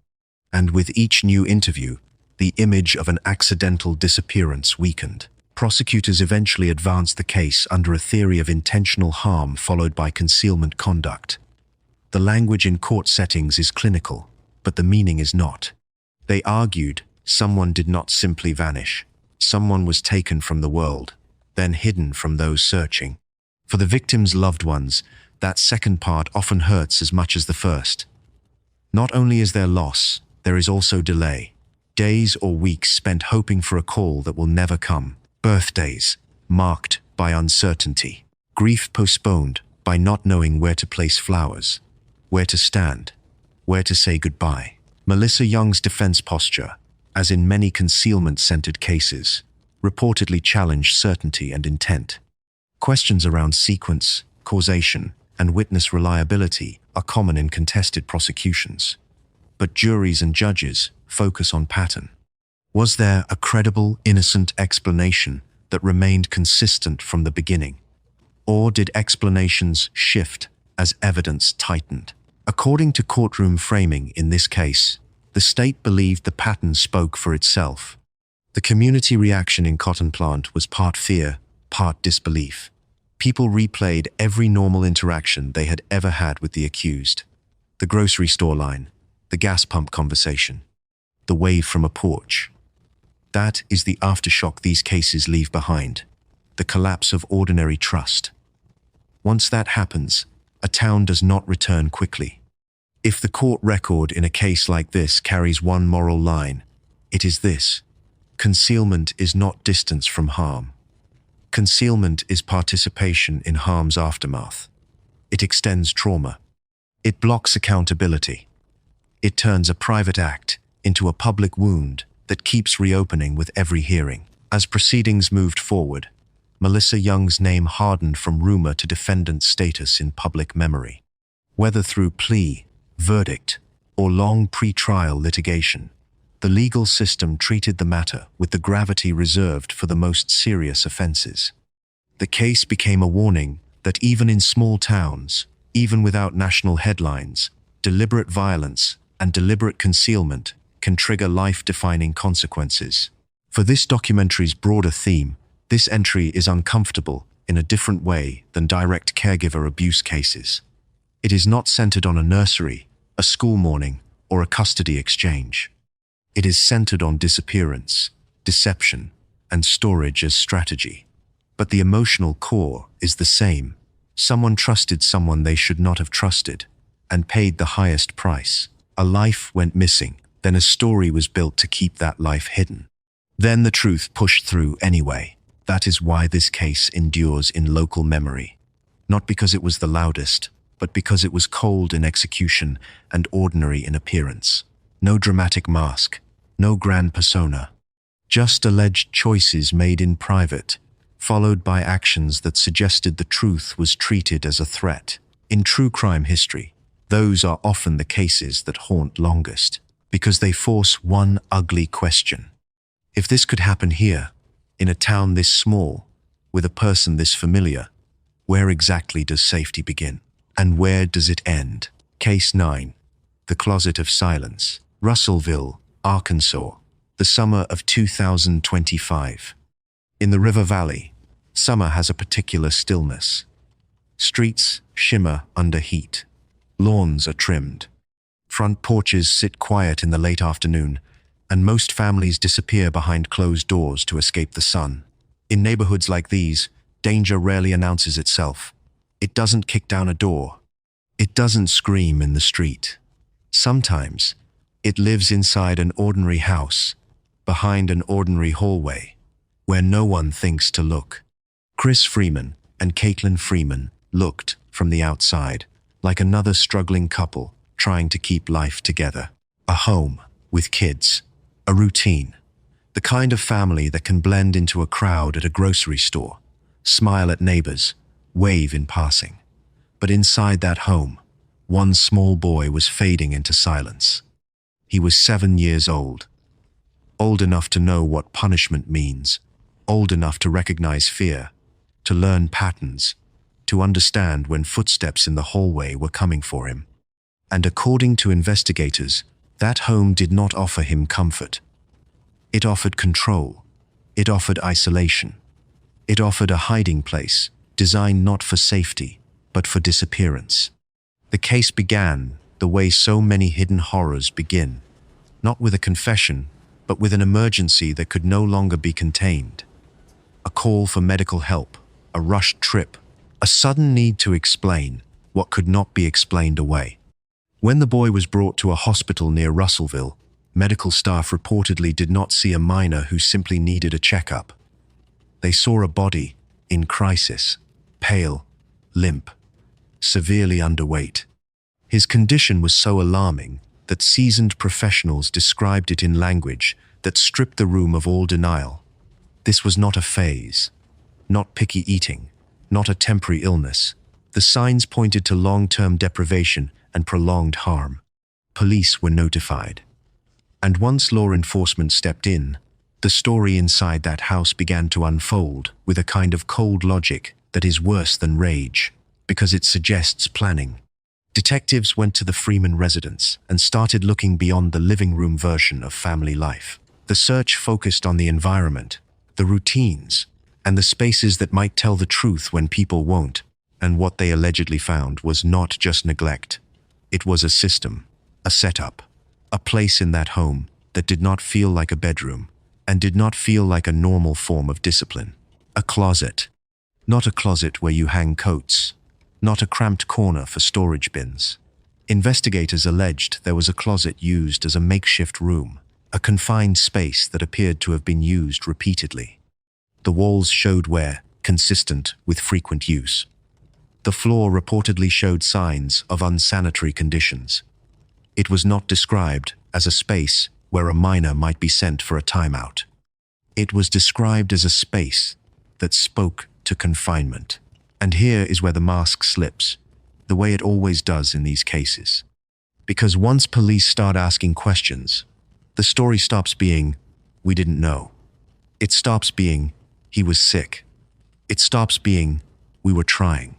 and with each new interview, the image of an accidental disappearance weakened. Prosecutors eventually advanced the case under a theory of intentional harm followed by concealment conduct. The language in court settings is clinical, but the meaning is not. They argued someone did not simply vanish. Someone was taken from the world, then hidden from those searching. For the victim's loved ones, that second part often hurts as much as the first. Not only is there loss, there is also delay. Days or weeks spent hoping for a call that will never come. Birthdays marked by uncertainty. Grief postponed by not knowing where to place flowers, where to stand, where to say goodbye. Melissa Young's defense posture, as in many concealment-centered cases, reportedly challenged certainty and intent. Questions around sequence, causation, and witness reliability are common in contested prosecutions. But juries and judges focus on pattern. Was there a credible, innocent explanation that remained consistent from the beginning? Or did explanations shift as evidence tightened? According to courtroom framing in this case, the state believed the pattern spoke for itself. The community reaction in Cotton Plant was part fear, part disbelief. People replayed every normal interaction they had ever had with the accused. The grocery store line, the gas pump conversation, the wave from a porch. That is the aftershock these cases leave behind, the collapse of ordinary trust. Once that happens, a town does not return quickly. If the court record in a case like this carries one moral line, it is this: concealment is not distance from harm. Concealment is participation in harm's aftermath. It extends trauma. It blocks accountability. It turns a private act into a public wound that keeps reopening with every hearing. As proceedings moved forward, Melissa Young's name hardened from rumor to defendant status in public memory. Whether through plea, verdict, or long pre-trial litigation, the legal system treated the matter with the gravity reserved for the most serious offenses. The case became a warning that even in small towns, even without national headlines, deliberate violence and deliberate concealment can trigger life-defining consequences. For this documentary's broader theme, this entry is uncomfortable in a different way than direct caregiver abuse cases. It is not centered on a nursery, a school morning, or a custody exchange. It is centered on disappearance, deception, and storage as strategy. But the emotional core is the same. Someone trusted someone they should not have trusted, and paid the highest price. A life went missing, then a story was built to keep that life hidden. Then the truth pushed through anyway. That is why this case endures in local memory. Not because it was the loudest, but because it was cold in execution and ordinary in appearance. No dramatic mask, no grand persona. Just alleged choices made in private, followed by actions that suggested the truth was treated as a threat. In true crime history, those are often the cases that haunt longest, because they force one ugly question. If this could happen here, in a town this small, with a person this familiar, where exactly does safety begin? And where does it end? Case 9. The Closet of Silence. Russellville, Arkansas. The summer of 2025. In the River Valley, summer has a particular stillness. Streets shimmer under heat. Lawns are trimmed. Front porches sit quiet in the late afternoon, and most families disappear behind closed doors to escape the sun. In neighborhoods like these, danger rarely announces itself. It doesn't kick down a door. It doesn't scream in the street. Sometimes, it lives inside an ordinary house, behind an ordinary hallway, where no one thinks to look. Chris Freeman and Caitlin Freeman looked, from the outside, like another struggling couple trying to keep life together. A home, with kids, a routine, the kind of family that can blend into a crowd at a grocery store, smile at neighbors, wave in passing. But inside that home, one small boy was fading into silence. He was 7 years old enough to know what punishment means, old enough to recognize fear, to learn patterns, to understand when footsteps in the hallway were coming for him. And according to investigators, that home did not offer him comfort. It offered control. It offered isolation. It offered a hiding place, designed not for safety, but for disappearance. The case began the way so many hidden horrors begin, not with a confession, but with an emergency that could no longer be contained. A call for medical help, a rushed trip, a sudden need to explain what could not be explained away. When the boy was brought to a hospital near Russellville, medical staff reportedly did not see a minor who simply needed a checkup. They saw a body in crisis, pale, limp, severely underweight. His condition was so alarming that seasoned professionals described it in language that stripped the room of all denial. This was not a phase, not picky eating, not a temporary illness. The signs pointed to long-term deprivation and prolonged harm. Police were notified. And once law enforcement stepped in, the story inside that house began to unfold with a kind of cold logic that is worse than rage, because it suggests planning. Detectives went to the Freeman residence and started looking beyond the living room version of family life. The search focused on the environment, the routines, and the spaces that might tell the truth when people won't. And what they allegedly found was not just neglect. It was a system, a setup, a place in that home that did not feel like a bedroom and did not feel like a normal form of discipline. A closet. Not a closet where you hang coats. Not a cramped corner for storage bins. Investigators alleged there was a closet used as a makeshift room, a confined space that appeared to have been used repeatedly. The walls showed wear, consistent with frequent use. The floor reportedly showed signs of unsanitary conditions. It was not described as a space where a minor might be sent for a timeout. It was described as a space that spoke to confinement. And here is where the mask slips, the way it always does in these cases. Because once police start asking questions, the story stops being, "We didn't know." It stops being, "He was sick." It stops being, "We were trying."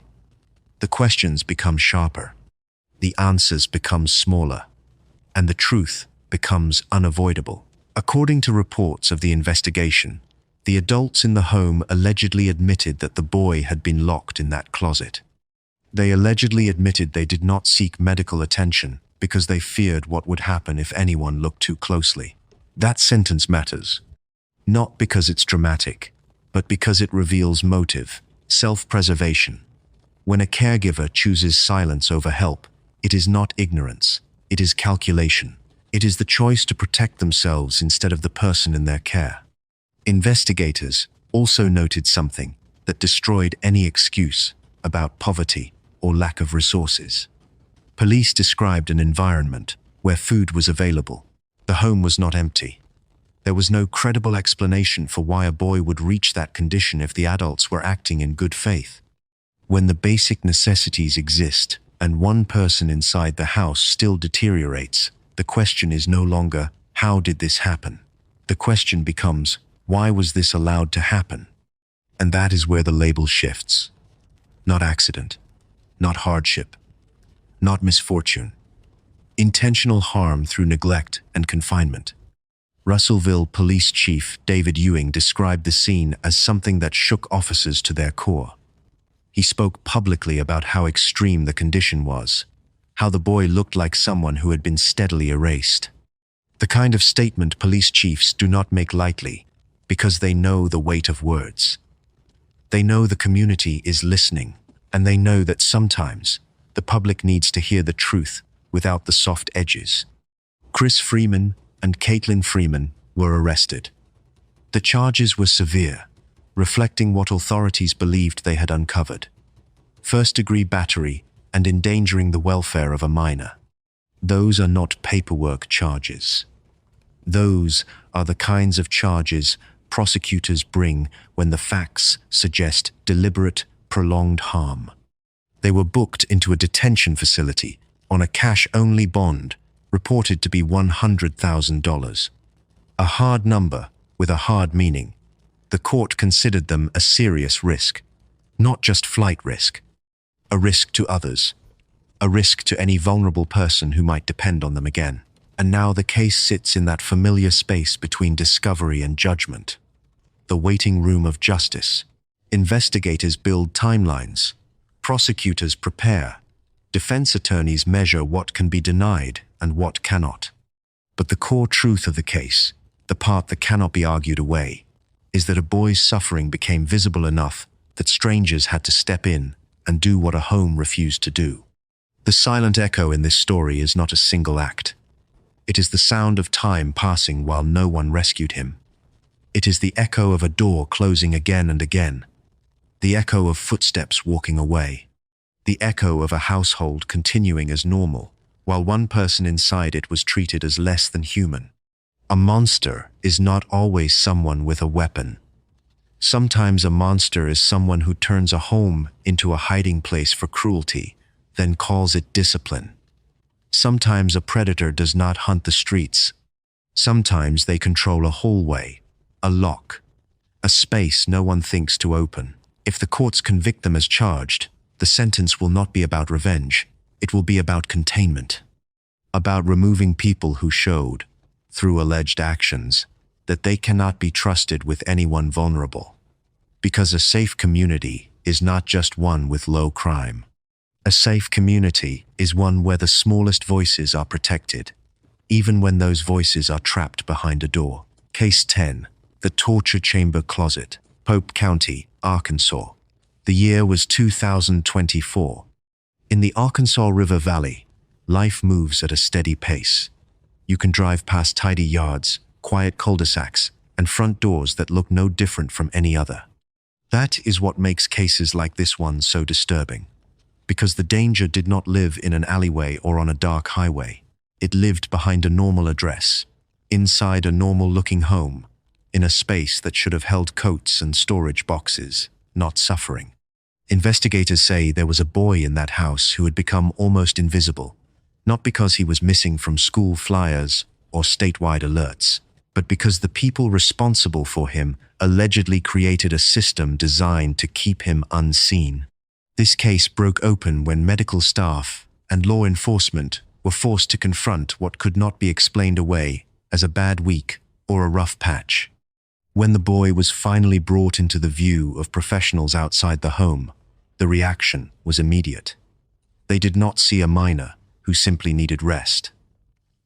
The questions become sharper. The answers become smaller. And the truth becomes unavoidable. According to reports of the investigation, the adults in the home allegedly admitted that the boy had been locked in that closet. They allegedly admitted they did not seek medical attention because they feared what would happen if anyone looked too closely. That sentence matters, not because it's dramatic, but because it reveals motive, self-preservation. When a caregiver chooses silence over help, it is not ignorance, it is calculation. It is the choice to protect themselves instead of the person in their care. Investigators also noted something that destroyed any excuse about poverty or lack of resources. Police described an environment where food was available. The home was not empty. There was no credible explanation for why a boy would reach that condition if the adults were acting in good faith. When the basic necessities exist and one person inside the house still deteriorates, the question is no longer, how did this happen? The question becomes, why was this allowed to happen? And that is where the label shifts. Not accident, not hardship, not misfortune. Intentional harm through neglect and confinement. Russellville Police Chief David Ewing described the scene as something that shook officers to their core. He spoke publicly about how extreme the condition was, how the boy looked like someone who had been steadily erased. The kind of statement police chiefs do not make lightly, because they know the weight of words. They know the community is listening, and they know that sometimes the public needs to hear the truth without the soft edges. Chris Freeman and Caitlin Freeman were arrested. The charges were severe, reflecting what authorities believed they had uncovered: first-degree battery and endangering the welfare of a minor. Those are not paperwork charges. Those are the kinds of charges prosecutors bring when the facts suggest deliberate, prolonged harm. They were booked into a detention facility on a cash-only bond reported to be $100,000. A hard number with a hard meaning. The court considered them a serious risk, not just flight risk. A risk to others. A risk to any vulnerable person who might depend on them again. And now the case sits in that familiar space between discovery and judgment. The waiting room of justice. Investigators build timelines. Prosecutors prepare. Defense attorneys measure what can be denied and what cannot. But the core truth of the case, the part that cannot be argued away, is that a boy's suffering became visible enough that strangers had to step in and do what a home refused to do. The silent echo in this story is not a single act. It is the sound of time passing while no one rescued him. It is the echo of a door closing again and again. The echo of footsteps walking away. The echo of a household continuing as normal, while one person inside it was treated as less than human. A monster is not always someone with a weapon. Sometimes a monster is someone who turns a home into a hiding place for cruelty, then calls it discipline. Sometimes a predator does not hunt the streets. Sometimes they control a hallway, a lock, a space no one thinks to open. If the courts convict them as charged, the sentence will not be about revenge. It will be about containment. About removing people who showed, through alleged actions, that they cannot be trusted with anyone vulnerable. Because a safe community is not just one with low crime. A safe community is one where the smallest voices are protected, even when those voices are trapped behind a door. Case 10, the torture chamber closet, Pope County, Arkansas. The year was 2024. In the Arkansas River Valley, life moves at a steady pace. You can drive past tidy yards, quiet cul-de-sacs, and front doors that look no different from any other. That is what makes cases like this one so disturbing. Because the danger did not live in an alleyway or on a dark highway. It lived behind a normal address, inside a normal-looking home, in a space that should have held coats and storage boxes, not suffering. Investigators say there was a boy in that house who had become almost invisible, not because he was missing from school flyers or statewide alerts, but because the people responsible for him allegedly created a system designed to keep him unseen. This case broke open when medical staff and law enforcement were forced to confront what could not be explained away as a bad week or a rough patch. When the boy was finally brought into the view of professionals outside the home, the reaction was immediate. They did not see a minor who simply needed rest.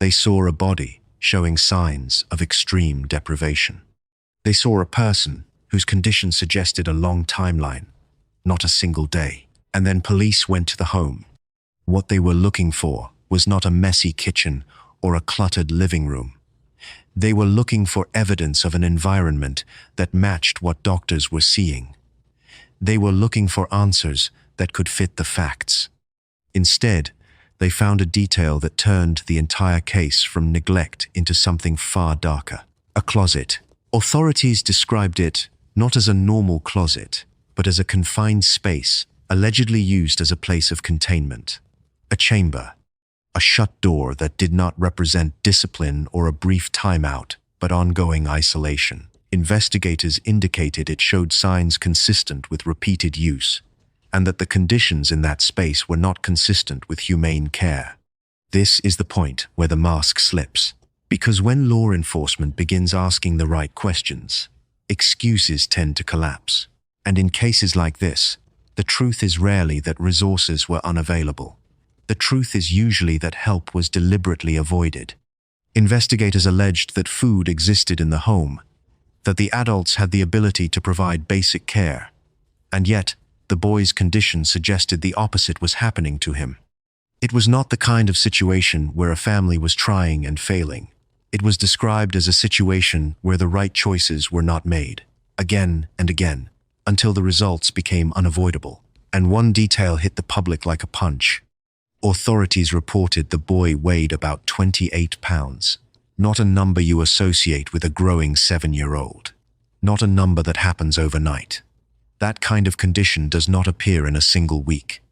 They saw a body showing signs of extreme deprivation. They saw a person whose condition suggested a long timeline, not a single day. And then police went to the home. What they were looking for was not a messy kitchen or a cluttered living room. They were looking for evidence of an environment that matched what doctors were seeing. They were looking for answers that could fit the facts. Instead, they found a detail that turned the entire case from neglect into something far darker. A closet. Authorities described it not as a normal closet, but as a confined space, allegedly used as a place of containment. A chamber. A shut door that did not represent discipline or a brief timeout, but ongoing isolation. Investigators indicated it showed signs consistent with repeated use, and that the conditions in that space were not consistent with humane care. This is the point where the mask slips, because when law enforcement begins asking the right questions, excuses tend to collapse. And in cases like this, the truth is rarely that resources were unavailable. The truth is usually that help was deliberately avoided. Investigators alleged that food existed in the home, that the adults had the ability to provide basic care, and yet the boy's condition suggested the opposite was happening to him. It was not the kind of situation where a family was trying and failing. It was described as a situation where the right choices were not made, again and again, until the results became unavoidable. And one detail hit the public like a punch. Authorities reported the boy weighed about 28 pounds, not a number you associate with a growing 7-year-old, not a number that happens overnight. That kind of condition does not appear in a single week.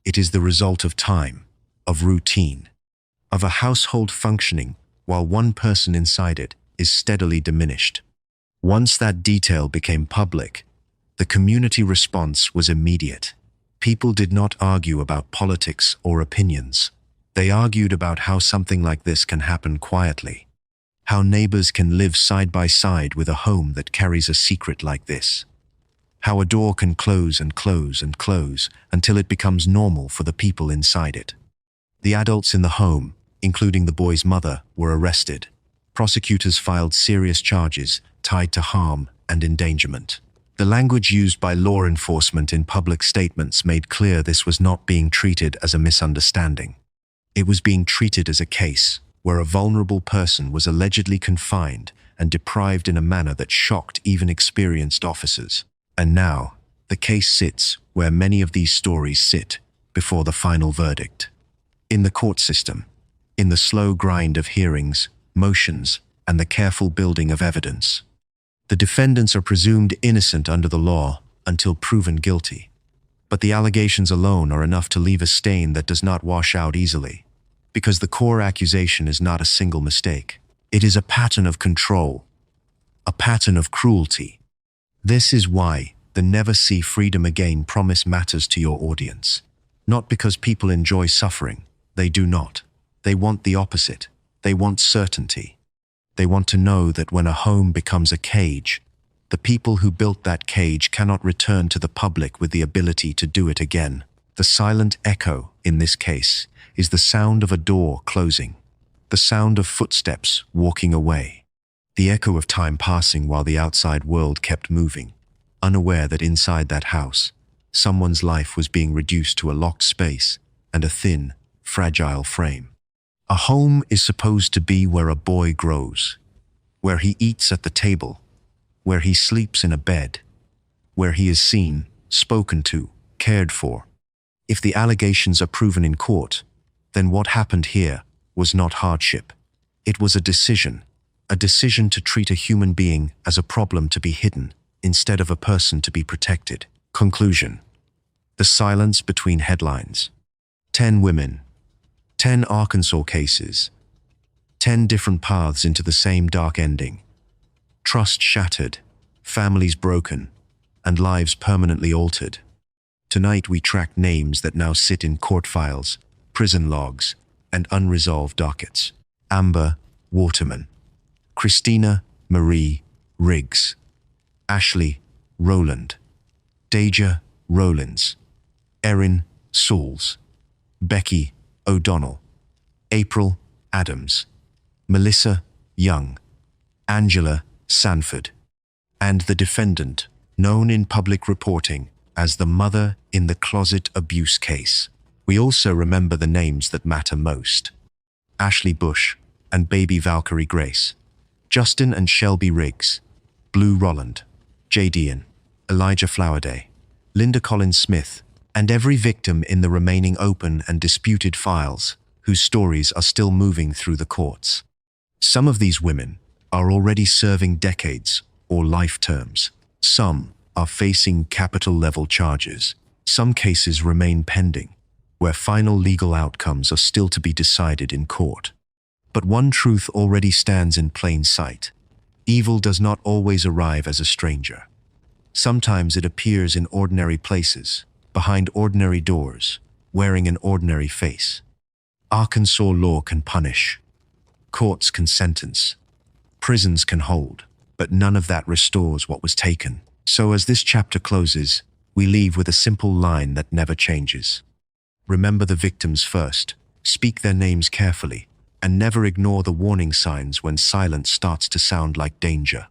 It is the result of time, of routine, of a household functioning while one person inside it is steadily diminished. Once that detail became public, the community response was immediate. People did not argue about politics or opinions. They argued about how something like this can happen quietly, how neighbors can live side by side with a home that carries a secret like this, how a door can close and close and close until it becomes normal for the people inside it. The adults in the home, including the boy's mother, were arrested. Prosecutors filed serious charges tied to harm and endangerment. The language used by law enforcement in public statements made clear this was not being treated as a misunderstanding. It was being treated as a case where a vulnerable person was allegedly confined and deprived in a manner that shocked even experienced officers. And now, the case sits where many of these stories sit before the final verdict. In the court system, in the slow grind of hearings, motions, and the careful building of evidence. The defendants are presumed innocent under the law until proven guilty. But the allegations alone are enough to leave a stain that does not wash out easily, because the core accusation is not a single mistake. It is a pattern of control, a pattern of cruelty. This is why the Never See Freedom Again promise matters to your audience. Not because people enjoy suffering. They do not. They want the opposite. They want certainty. They want to know that when a home becomes a cage, the people who built that cage cannot return to the public with the ability to do it again. The silent echo, in this case, is the sound of a door closing, the sound of footsteps walking away, the echo of time passing while the outside world kept moving, unaware that inside that house, someone's life was being reduced to a locked space and a thin, fragile frame. A home is supposed to be where a boy grows, where he eats at the table, where he sleeps in a bed, where he is seen, spoken to, cared for. If the allegations are proven in court, then what happened here was not hardship. It was a decision to treat a human being as a problem to be hidden instead of a person to be protected. Conclusion. The silence between headlines. 10 women. 10 Arkansas cases, 10 different paths into the same dark ending. Trust shattered, families broken, and lives permanently altered. Tonight we track names that now sit in court files, prison logs, and unresolved dockets. Amber Waterman, Christina Marie Riggs, Ashley Rowland, Deja Rowlands, Erin Sauls, Becky O'Donnell, April Adams, Melissa Young, Angela Sanford, and the defendant, known in public reporting as the mother in the closet abuse case. We also remember the names that matter most. Ashley Bush and baby Valkyrie Grace, Justin and Shelby Riggs, Blue Rolland, Jadian, Elijah Flowerday, Linda Collins Smith, and every victim in the remaining open and disputed files, whose stories are still moving through the courts. Some of these women are already serving decades or life terms. Some are facing capital-level charges. Some cases remain pending, where final legal outcomes are still to be decided in court. But one truth already stands in plain sight. Evil does not always arrive as a stranger. Sometimes it appears in ordinary places, behind ordinary doors, wearing an ordinary face. Arkansas law can punish. Courts can sentence. Prisons can hold. But none of that restores what was taken. So as this chapter closes, we leave with a simple line that never changes. Remember the victims first, speak their names carefully, and never ignore the warning signs when silence starts to sound like danger.